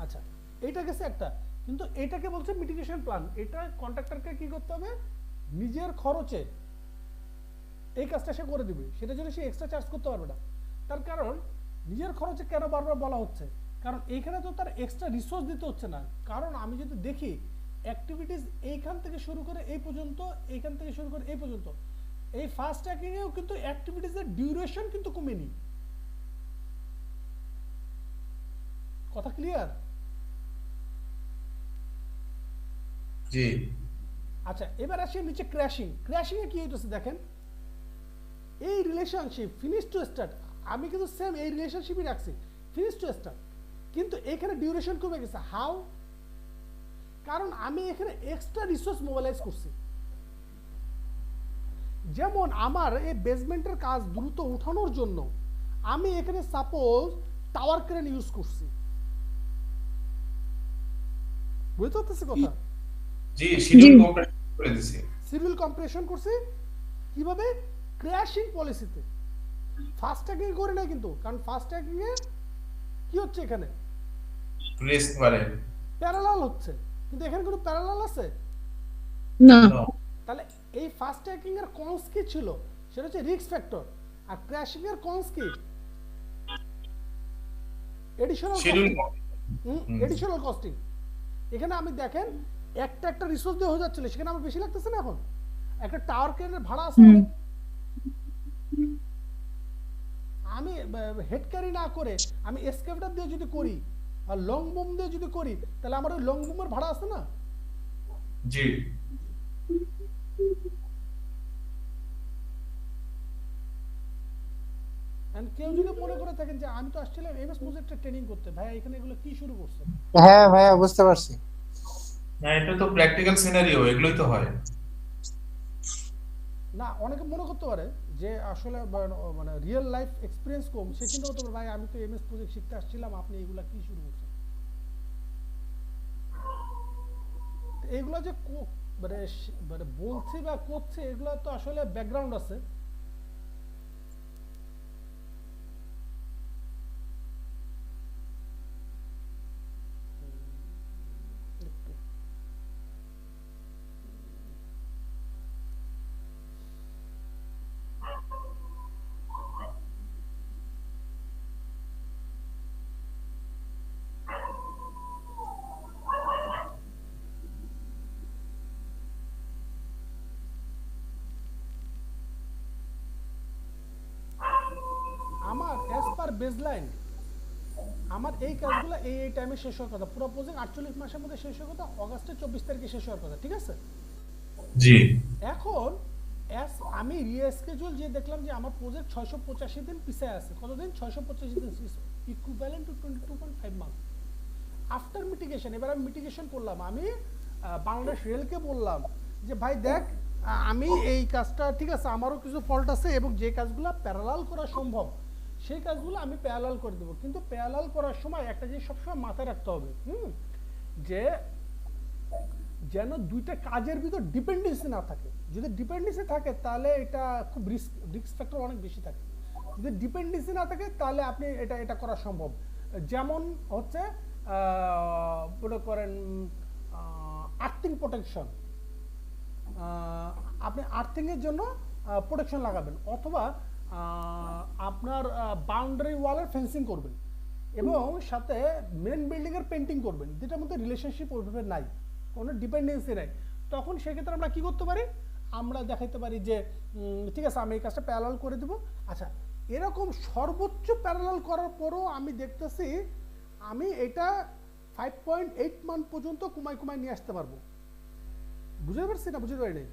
আচ্ছা, এটা গেছে একটা। কিন্তু এটাকে বলছে মিটিগেশন প্ল্যান। এটা কন্ট্রাক্টরকে কি করতে হবে, নিজের খরচে এই কাজটা সে করে দিবে, সেটার জন্য সে এক্সট্রা চার্জ করতে পারবে না। তার কারণ নিজের খরচে কেন বারবার বলা হচ্ছে, কারণ এইখানে তো তার এক্সট্রা রিসোর্স দিতে হচ্ছে না। কারণ আমি যদি দেখি অ্যাক্টিভিটিস এইখান থেকে শুরু করে এই পর্যন্ত, এইখান থেকে শুরু করে এই পর্যন্ত, এই ফাস্ট ট্র্যাকিংয়েও কিন্তু অ্যাক্টিভিটিসের ডিউরেশন কিন্তু কমেনি। কথা ক্লিয়ার? জি আচ্ছা, এবার আসি নিচে ক্র্যাশিং। ক্র্যাশিং এ কি হইতেছে দেখেন, এই রিলেশনশিপ ফিনিশ টু স্টার্ট আমি কিন্তু সেম এই রিলেশনশিপই রাখছি, ফিনিশ টু স্টার্ট, কিন্তু এখানে ডিউরেশন কমে গেছে। হাউ? কারণ আমি এখানে এক্সট্রা রিসোর্স মোবিলাইজ করছি। যেমন আমার এই বেসমেন্টের কাজ দ্রুত উঠানোর জন্য আমি এখানে সাপোজ টাওয়ার ক্রেন ইউজ করছি। বুঝতে পারতেছি কথা? জি শিডিউল কমপ্লিট করে দিছি। সিভিল কম্প্রেশন করছি কিভাবে, ক্র্যাশিং পলিসিতে। ফাস্ট ট্র্যাকিং করে না কিন্তু, কারণ ফাস্ট ট্র্যাকিং এ কি হচ্ছে, এখানে রিস্ক বাড়ে প্যারালাল হচ্ছে, কিন্তু এখানে কোনো প্যারালাল আছে না। No, তাহলে এই ফাস্ট ট্র্যাকিং এর কনস কি ছিল, সেটা হচ্ছে রিস্ক ফ্যাক্টর। আর ক্র্যাশিং এর কনস কি, এডিশনাল শিডিউল এডিশনাল কস্টিং। এখানে আমি দেখেন একটা রিসোর্স দিয়ে হয়ে যাচ্ছিল, সেখানে আমার বেশি লাগতেছে না এখন। একটা টাওয়ার ক্রেনের ভাড়া আছে হুম। অনেক। আমি হেড ক্যারি না করে আমি এসকেভেটর দিয়ে যদি করি আর লং বুম দিয়ে যদি করি, তাহলে আমার ওই লং বুমের ভাড়া আছে না? জি And কেউ যদি মনে করে থাকেন যে আমি তো আসছিলাম এমএস প্রজেক্টের ট্রেনিং করতে, ভাই এখানে এগুলো কি শুরু করছে? হ্যাঁ ভাইয়া বুঝতে পারছি। না, এটা তো প্র্যাকটিক্যাল সিনারিও, এগুলোই তো হয়। না, অনেকে মনে করতে পারে যে আসলে মানে রিয়েল লাইফ এক্সপিরিয়েন্স কম, সে চিন্তা করতে পারে ভাই আমি তো এমএস প্রজেক্ট শিখতে আসছিলাম, আপনি এগুলা কি শুরু করছেন? তো এগুলো যে মানে মানে বলছি বা করছে, এগুলো তো আসলে ব্যাকগ্রাউন্ড আছে। আমার অ্যাজ পার বেসলাইন আমার এই কাজগুলো এই টাইমে শেষ হওয়ার কথা, পুরো প্রজেক্ট 48 মাসের মধ্যে শেষ হওয়ার কথা, অগাস্টের 24 তারিখে শেষ হওয়ার কথা, ঠিক আছে? জি এখন আমি রিস্কেজুয়াল যে দেখলাম যে আমার প্রজেক্ট 685 দিন পিছায় আছে। কতদিন? 685 দিন, equivalent to 22.5 month. After mitigation, এবার আমি মিটিগেশন করলাম, আমি বাংলাদেশ রেলকে বললাম যে ভাই দেখ, আমি এই কাজটা ঠিক আছে, আমারও কিছু ফল্ট আছে এবং যে কাজগুলো প্যারালাল করা সম্ভব সেই কাজগুলো আমি প্যারালাল করে দেবো, কিন্তু প্যারালাল করার সময় একটা জিনিস সবসময় মাথায় রাখতে হবে, যে যেন দুইটা কাজের ভিতর ডিপেন্ডেন্সি না থাকে। যদি ডিপেন্ডেন্সি থাকে তাহলে এটা খুব রিস্ক ফ্যাক্টর অনেক বেশি থাকে। যদি ডিপেন্ডেন্সি না থাকে তাহলে আপনি এটা করা সম্ভব। যেমন হচ্ছে মনে করেন আর্থিং প্রোটেকশন, আপনি আর্থিংয়ের জন্য প্রোটেকশন লাগাবেন, অথবা আপনার বাউন্ডারি ওয়ালের ফেন্সিং করবেন এবং সাথে মেন বিল্ডিংয়ের পেন্টিং করবেন, যেটার মধ্যে রিলেশনশিপ ওইভাবে নাই, কোনো ডিপেন্ডেন্সি নাই। তখন সেক্ষেত্রে আমরা কি করতে পারি? আমরা দেখাইতে পারি যে ঠিক আছে আমি এই কাজটা প্যারালাল করে দেবো। আচ্ছা, এরকম সর্বোচ্চ প্যারালাল করার পরও আমি দেখতেছি আমি এটা 5.8 মান্থ পর্যন্ত কমায় নিয়ে আসতে পারবো। বুঝতে পারছি না? বুঝতে পারি নাই?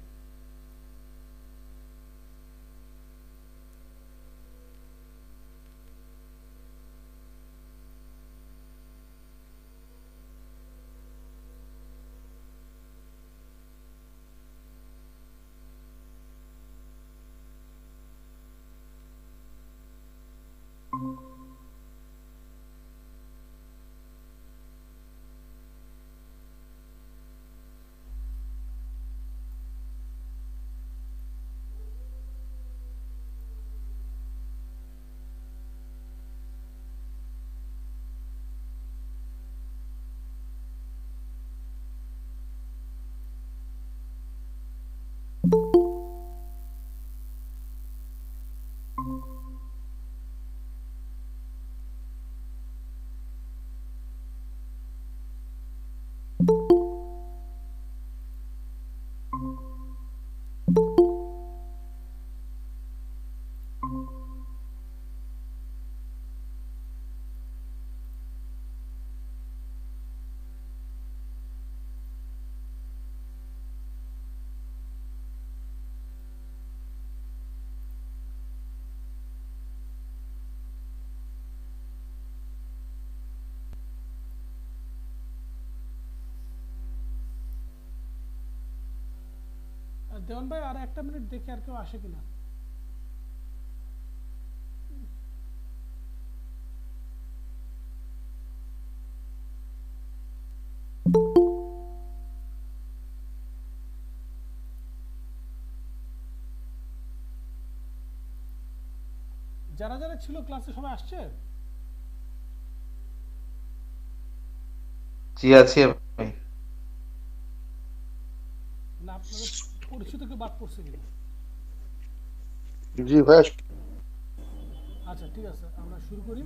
দেওয়ান ভাই আর একটা মিনিট দেখে আর কেউ আসে কিনা। যারা যারা ছিল ক্লাসে সবাই আসছে? জি আছি আমি। না আপনাদের পরিচিত কেউ বাদ পড়ছে কিনা? জি ভাই। আচ্ছা ঠিক আছে, আমরা শুরু করি।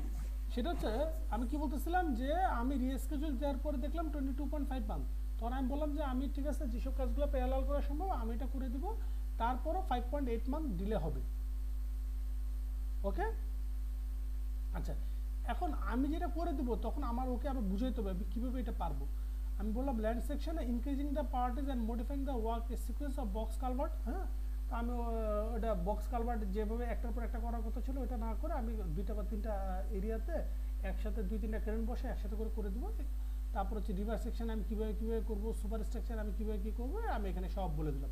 সেটা হচ্ছে আমি কি বলতেছিলাম যে আমি রিস্কেজুয়াল দেওয়ার পরে দেখলাম 22.5 মান্থ। তখন আমি বললাম যে আমি ঠিক আছে যেসব কাজগুলো প্যারালাল করা সম্ভব আমি এটা করে দিব, তারপরও 5.8 মান্থ ডিলে হবে। ওকে, আচ্ছা এখন আমি যেটা করে দেবো তখন আমার ওকে আবার বুঝাইতে হবে আমি কীভাবে এটা পারবো। আমি বললাম ল্যান্ড সেকশনে increasing the parties and modifying the work sequence of box culvert. হ্যাঁ, তো আমি ওটা বক্স কালভার্ট যেভাবে একটার পর একটা করার কথা ছিল ওটা না করে আমি 2টা বা 3টা এরিয়াতে একসাথে 2-3টা ক্রেন বসে একসাথে করে দেবো। তারপর হচ্ছে রিভার সেকশন আমি কীভাবে করবো, সুপার স্ট্রাকচার আমি কীভাবে কী করবো আমি এখানে সব বলে দিলাম।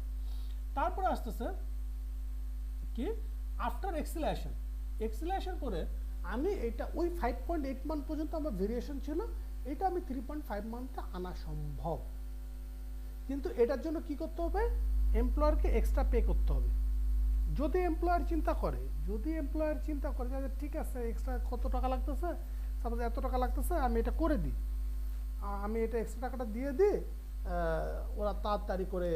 তারপরে আসতেছে কি আফটার এক্সিলারেশন করে আমি এটা ওই 5.8 মান্থ পর্যন্ত আমার ভেরিয়েশন ছিল, এটা আমি 3.5 মান্থে আনা সম্ভব। কিন্তু এটার জন্য কি করতে হবে, এমপ্লয়ারকে এক্সট্রা পে করতে হবে। যদি এমপ্লয়ার চিন্তা করে যে ঠিক আছে এক্সট্রা কত টাকা লাগতেছে, সাপোজ এত টাকা লাগতেছে আমি এটা করে দিই, আমি এটা এক্সট্রা টাকাটা দিয়ে দিই, ওরা তাড়াতাড়ি করে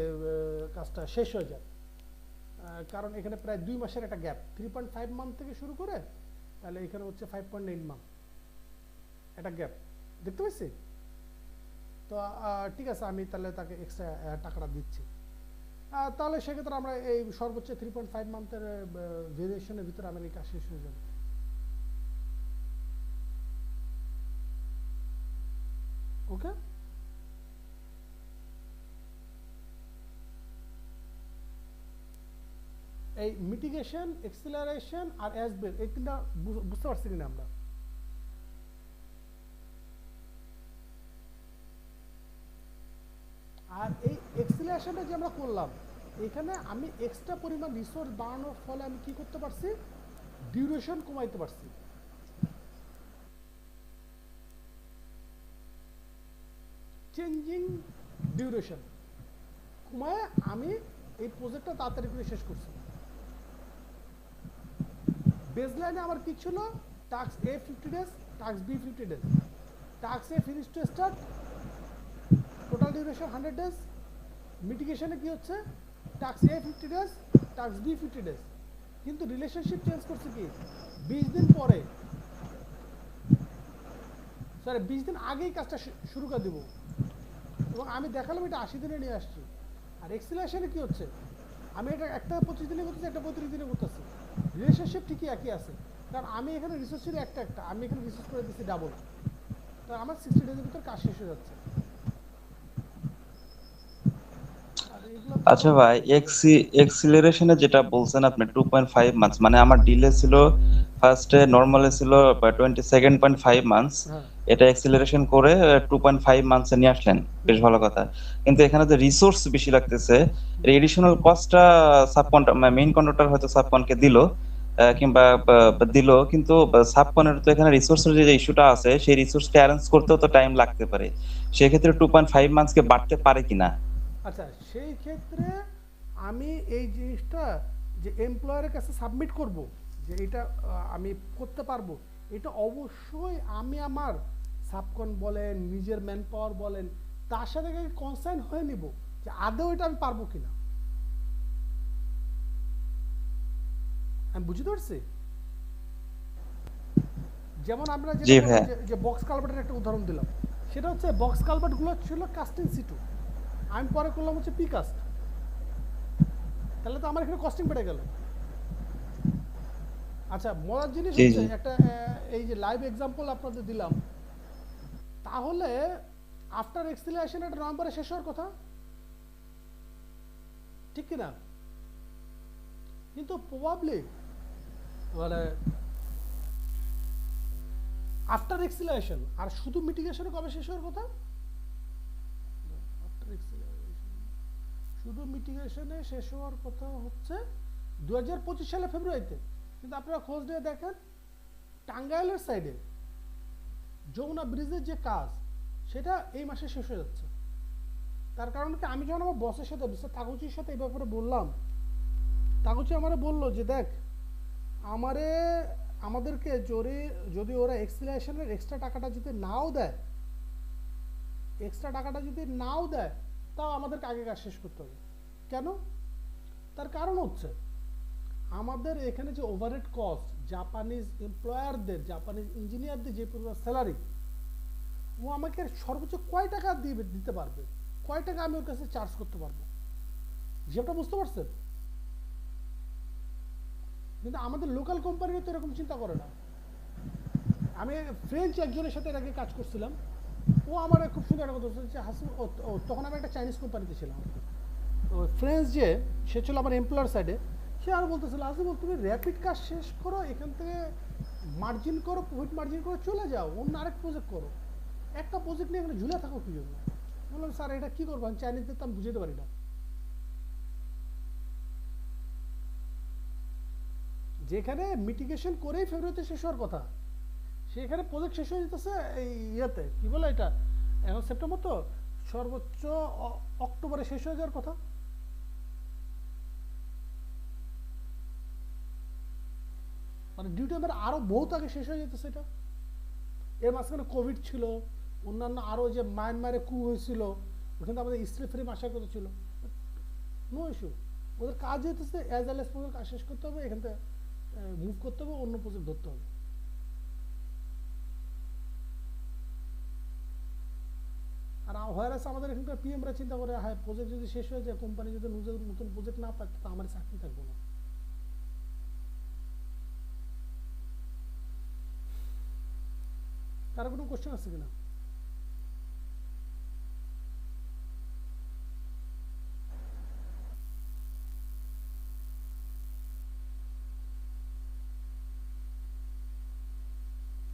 কাজটা শেষ হয়ে যায়। কারণ এখানে প্রায় 2 মাসের একটা গ্যাপ, 3.5 মান্থ থেকে শুরু করে তাহলে এখানে হচ্ছে 5.8 মান্থ একটা গ্যাপ দেখতে পাচ্ছি। তো ঠিক আছে আমি তাহলে তাকে এক্সট্রা টাকাটা দিচ্ছি। তাহলে সেক্ষেত্রে আমরা এই সর্বোচ্চ 3.5 মান্থের ভেরিয়েশনের ভিতরে আমার এই কাজ শেষ হয়ে যাবে। ওকে, এই মিটিগেশন, এক্সিলারেশন আর অ্যাসবেল এই তিনটা বুঝতে পারছি কিনা আমরা? আর এই এক্সিলারেশনটা যে আমরা করলাম এখানে আমি এক্সট্রা পরিমাণ রিসোর্স বাড়ানোর ফলে আমি কি করতে পারছি, ডিউরেশন কমাইতে পারছি। চেঞ্জিং ডিউরেশন কমায় আমি এই প্রজেক্টটা তাড়াতাড়ি করে শেষ করছি। বেসলাইনে আমার কি ছিল, task A 50 days, task B 50 days, task A finish to start, total duration 100 days. মিটিগেশনে কি হচ্ছে, task A 50 days, task B 50 days, কিন্তু রিলেশনশিপ চেঞ্জ করছে কি 20 দিন পরে, সরি 20 দিন আগেই কাজটা শুরু করে দেবো এবং আমি দেখালাম এটা 80 দিনে নিয়ে আসছি। আর এক্সিলারেশনে কি হচ্ছে, আমি এটা একটা 25 দিনে করতেছি, একটা 35 দিনে করতেছি, রিলেশনশিপ ঠিকই একই আছে, কারণ আমি এখানে রিসোর্স ছিল একটা, আমি এখানে রিসোর্স করে দিচ্ছি ডাবল, তো আমার 60 ডেজের ভিতর কাজ শেষ হয়ে যাচ্ছে। আচ্ছা ভাই, এক্সিলারেশনে যেটা বলছেন আপনি 2.5 মান্থস, মানে আমার ডিলে ছিল ফার্স্টে নরমালে ছিল 22.5 মান্থস, এটা এক্সিলারেশন করে 2.5 মান্থসে নিয়ে আসলেন, বেশ ভালো কথা। কিন্তু এখানে যে রিসোর্স বেশি লাগতেছে, এডিশনাল কস্টটা মেইন কন্ট্রাক্টর হয়তো সাবকনকে দিল কিংবা দিল, কিন্তু সাবকনের তো এখানে রিসোর্সের যে ইস্যুটা আছে সেই রিসোর্সকে অ্যারেঞ্জ করতেও তো টাইম লাগতে পারে, সেক্ষেত্রে 2.5 মান্থসকে বাড়তে পারে কিনা? আচ্ছা সেই ক্ষেত্রে আমি এই জিনিসটা যে এমপ্লয়ারের কাছে সাবমিট করব যে এটা আমি করতে পারবো, এটা অবশ্যই আমি আমার সাবকন বলেন, নিজের ম্যান পাওয়ার বলেন, তার সাথে কনসার্ন হয়ে নিব যে আদৌ এটা আমি পারবো কিনা। আমি বুঝতে পারছি। যেমন আমরা যে বক্স কালভার্টের একটা উদাহরণ দিলাম, সেটা হচ্ছে বক্স কালভার্টগুলো ছিল কাস্টিং সিটু, আমি পরে করলাম হচ্ছে পি কাস্ট, তাহলে তো আমার এখানে কস্টিং বেড়ে গেল। আচ্ছা মজার জিনিস হচ্ছে একটা এই যে লাইভ এক্সাম্পল আপনাদের দিলাম, তাহলে আফটার এক্সিলারেশন এটা নভেম্বরে শেষ হওয়ার কথা, ঠিক কিনা? কিন্তু প্রবাবলি মানে আফটার এক্সিলারেশন আর শুধু মিটিগেশনে কবে শেষ হওয়ার কথা, শুধু মিটিগেশনে শেষ হওয়ার কথা হচ্ছে 2025 সালে ফেব্রুয়ারিতে। কিন্তু আপনারা খোঁজ নিয়ে দেখেন টাঙ্গাইলের সাইডে যমুনা ব্রিজের যে কাজ সেটা এই মাসে শেষ হয়ে যাচ্ছে। তার কারণ কি, আমি যখন আমার বসের সাথে মিস্টার তাগুচির সাথে এই ব্যাপারে বললাম, তাগুচি আমারে বললো যে দেখ আমাদেরকে যদি ওরা এক্সিলারেশনের এক্সট্রা টাকাটা যদি নাও দেয় তাও আমাদেরকে আগে কাজ শেষ করতে হবে। কেন? তার কারণ হচ্ছে আমাদের এখানে যে ওভারহেড কস্ট, জাপানিজ এমপ্লয়ারদের, জাপানিজ ইঞ্জিনিয়ারদের যে পরিমাণ স্যালারি, ও আমাকে সর্বোচ্চ কয় টাকা দিতে পারবে, কয় টাকা আমি ওর কাছে চার্জ করতে পারবো, যেটা বুঝতে পারছেন? কিন্তু আমাদের লোকাল কোম্পানিরা তো এরকম চিন্তা করে না। আমি ফ্রেঞ্চ একজনের সাথে এর আগে কাজ করছিলাম, ও আমার খুব সুন্দর একটা কথা বলছে যে হাসিব, তখন আমি একটা চাইনিজ কোম্পানিতে ছিলাম। তো ফ্রেঞ্চ যে সে ছিল আমার এমপ্লয়ার সাইডে, সে আর বলতেছিল হাসিব তুমি র্যাপিড কাজ শেষ করো, এখান থেকে মার্জিন করো, প্রফিট মার্জিন করে চলে যাও, অন্য আরেক প্রজেক্ট করো, একটা প্রজেক্ট নিয়ে এখানে ঝুলে থাকো কি জন্য? বললাম স্যার এটা কী করবো, আমি চাইনিজদের তো আমি বুঝতে পারি না। যেখানে মিটিগেশন করেই ফেব্রুয়ারিতে শেষ হওয়ার কথা, সেখানে প্রজেক্ট শেষ হয়ে যেতেছে এই ইয়েতে, কি বলে এটা, এখন সেপ্টেম্বর তো, সর্বোচ্চ অক্টোবরে শেষ হয়ে যাওয়ার কথা। মানে ডিউ টাইমের আরো বহুত আগে শেষ হয়ে যেতেছে এটা। এর মাঝখানে কোভিড ছিল, অন্যান্য আরো যে মায়ানমারে কু হয়েছিল, ওখানে আমাদের স্টিল ফ্রেম আসার কথা ছিল, নো ইস্যু। ওদের কাজ হইতেছে অ্যাজ ওয়েল এজ পর্যন্ত কাজ শেষ করতে হবে, এখান থেকে মুভ করতে হবে, অন্য প্রজেক্ট ধরতে হবে। আর হোয়ারাস আমাদের এখানকার পিএমরা চিন্তা করে, হ্যাঁ প্রজেক্ট যদি শেষ হয়ে যায়, কোম্পানি যদি নতুন প্রজেক্ট না পায়, তো আমার চাকরি থাকবো না। কারো কোনো কোশ্চেন আছে কিনা?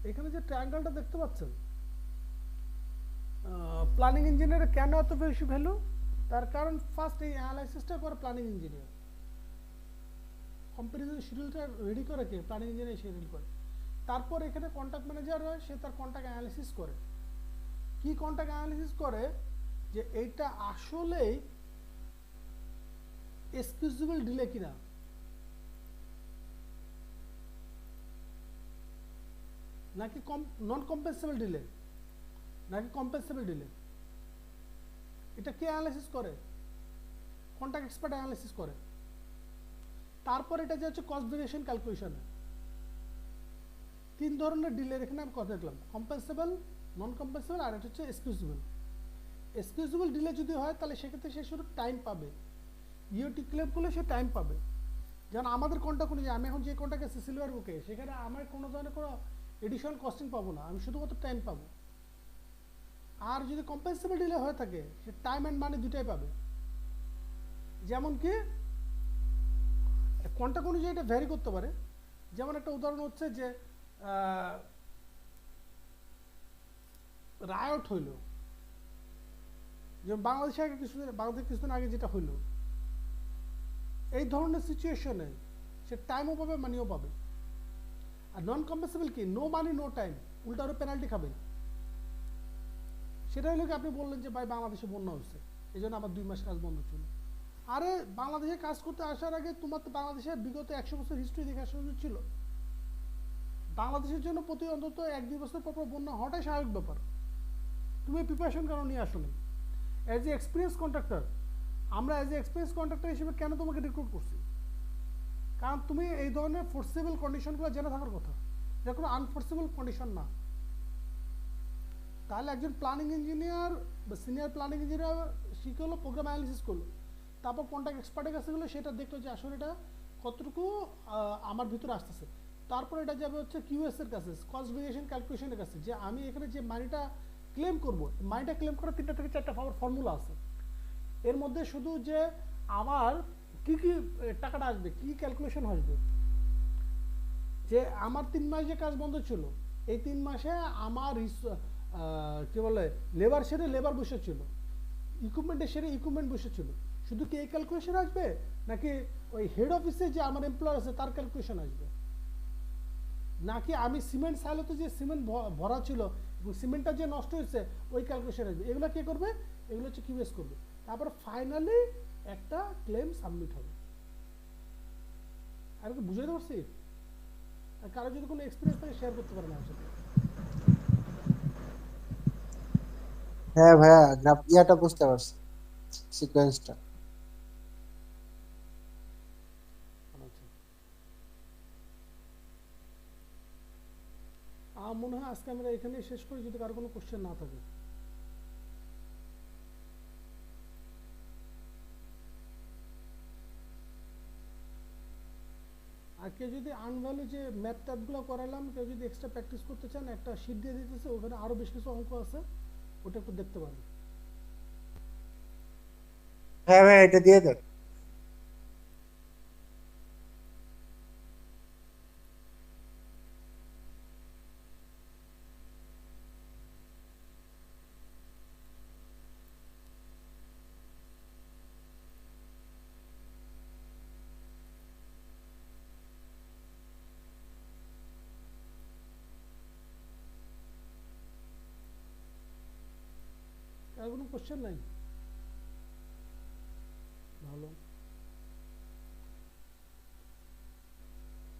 এখানে যে ট্রায়াঙ্গেলটা দেখতে পাচ্ছেন, প্ল্যানিং ইঞ্জিনিয়ারের কেন এত বেশি ভ্যালু? তার কারণ ফার্স্ট এই অ্যানালাইসিসটা করে প্ল্যানিং ইঞ্জিনিয়ার, কম্পারিজন শিডিউলটা রেডি করে কে? প্ল্যানিং ইঞ্জিনিয়ার সে রেডি করে। তারপর এখানে কন্ট্যাক্ট ম্যানেজার হয়, সে তার কন্ট্যাক্ট অ্যানালিসিস করে। কি কন্ট্যাক্ট অ্যানালিসিস করে? যে এইটা আসলেই এক্সকিউজেবল ডিলে কিনা, নাকি নন কম্পেন্সেবল ডিলে, নাকি কম্পেন্সেবল ডিলে। এটা কে অ্যানালাইসিস করে? কন্ট্যাক্ট এক্সপার্ট অ্যানালাইসিস করে। তারপর এটা যে হচ্ছে কস্ট ভেরিয়েশন ক্যালকুলেশনে তিন ধরনের ডিলের এখানে আমি কথা দেখলাম, কম্পেন্সেবল, নন কম্পেন্সেবল, আর এটা হচ্ছে এক্সকিউজেবল। এক্সকিউজেবল ডিলে যদি হয় তাহলে সেক্ষেত্রে সে শুধু টাইম পাবে, ইউটি ক্লেম করলে সে টাইম পাবে। যেমন আমাদের কন্ট্যাক্ট অনুযায়ী আমি এখন যে কন্ট্যাক্টে সিসিলিভার বুকে, সেখানে আমার কোনো ধরনের কোনো এডিশনাল কস্টিং পাবো না, আমি শুধুমাত্র টাইম পাবো। আর যদি কম্পেন্সেবল ডিলে হয়ে থাকে, সে টাইম অ্যান্ড মানি দুটাই পাবে। যেমন কি কন্ট্যাক্ট অনুযায়ী এটা ভ্যারি করতে পারে। যেমন একটা উদাহরণ হচ্ছে যে রায়ট হইল, যেমন বাংলাদেশে কিছুদিন আগে যেটা হইল, এই ধরনের সিচুয়েশনে সে টাইমও পাবে, মানিও পাবে। আর নন কম্পেন্সেবল কি? নো মানি নো টাইম, উল্টা আরো পেনাল্টি খাবে। সেটা হলো কি, আপনি বললেন যে ভাই বাংলাদেশে বন্যা হচ্ছে, এই জন্য আমার 2 মাস কাজ বন্ধ ছিল। আরে বাংলাদেশে কাজ করতে আসার আগে তোমার তো বাংলাদেশে বিগত 100 বছর হিস্ট্রি দেখে আসা উচিত ছিল। বাংলাদেশের জন্য প্রতি অন্তত 1-2 বছর পর বন্যা হওয়াটাই স্বাভাবিক ব্যাপার। তুমি প্রিপারেশন কেন নিয়ে আসো নি? অ্যাজ এ এক্সপিরিয়েন্স কন্ট্রাক্টর, আমরা অ্যাজ এ এক্সপিরিয়েন্স কন্ট্রাক্টর হিসেবে কেন তোমাকে রিক্রুট করছি? কারণ তুমি এই ধরনের ফোর্সেবল কন্ডিশনগুলো জেনে থাকার কথা, এটা কোনো আনফোর্সেবল কন্ডিশন না। তাহলে একজন প্ল্যানিং ইঞ্জিনিয়ার বা সিনিয়র প্ল্যানিং ইঞ্জিনিয়ার শিখে হলো, প্রোগ্রাম অ্যানালিসিস করলো, তারপর কন্ট্যাক্ট এক্সপার্টের কাছে গেলো, সেটা দেখলো যে আসলে এটা কতটুকু আমার ভিতরে আসতেছে। তারপর এটা যাবে হচ্ছে কিউএস এর কাছে, কস্ট ভেরিয়েশন ক্যালকুলেশনের কাছে, যে আমি এখানে যে মানিটা ক্লেম করবো, মানিটা ক্লেম করার 3টা থেকে 4টা ফর্মুলা আছে। এর মধ্যে শুধু যে আমার কি কি টাকাটা আসবে, কি ক্যালকুলেশন আসবে, যে আমার 3 মাস যে কাজ বন্ধ ছিল, এই 3 মাসে আমার কি বলে লেবার সেরে লেবার বসেছিল, ইকুইপমেন্টের সেরে ইকুইপমেন্ট বসেছিল, শুধু কি এই ক্যালকুলেশন আসবে, নাকি ওই হেড অফিসে যে আমার এমপ্লয়ার আছে তার ক্যালকুলেশন আসবে, নাকি আমি সিমেন্ট সাইলোতে যে সিমেন্ট ভরা ছিল এবং সিমেন্টটা যে নষ্ট হয়েছে ওই ক্যালকুলেশন আসবে। এগুলো কে করবে? এগুলো হচ্ছে কিউএস করবে। তারপর ফাইনালি একটা ক্লেম সাবমিট হবে। আর কি বুঝাইতে পারছি? আর কারো যদি কোনো এক্সপিরিয়েন্স থাকে শেয়ার করতে পারেন আমার সাথে। হ্যাঁ ভাইয়া, ইয়াটা বুঝতে পারছি, সিকোয়েন্সটা। আমার মনে হয় আজকে আমরা এখানেই শেষ করি, যদি কারো কোনো কোশ্চেন না থাকে। আর কেউ যদি আনভ্যালু যে ম্যাথ ট্যাথগুলো করালাম, কেউ যদি এক্সট্রা প্র্যাকটিস করতে চান, একটা শীট দিয়ে দিতেছে, ওখানে আরো বেশ কিছু অঙ্ক আছে, ওটা একটু দেখতে পারেন। হ্যাঁ ভাইয়া এটা দিয়ে দেন। আর কোনো কোশ্চেন নাই? ভালো।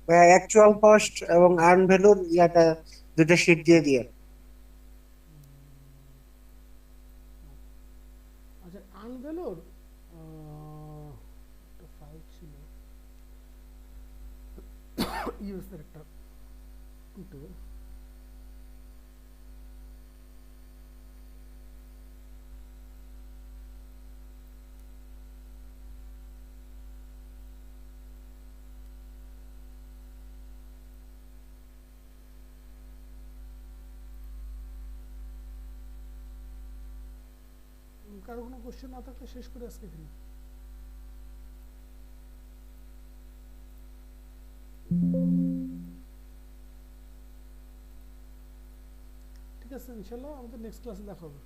ভাইয়া অ্যাকচুয়াল কস্ট এবং আর্ন ভ্যালুর ইয়াটা দুটো শীট দিয়ে দিয়ে। আচ্ছা, আনভ্যালুর একটা ফাইল ছিল ইউএসের একটা টেবিল। কারো কোনো কোশ্চেন না থাকলে শেষ করে আজকে এখানে। ঠিক আছে, ইনশাল্লাহ আমাদের নেক্সট ক্লাসে দেখা হবে।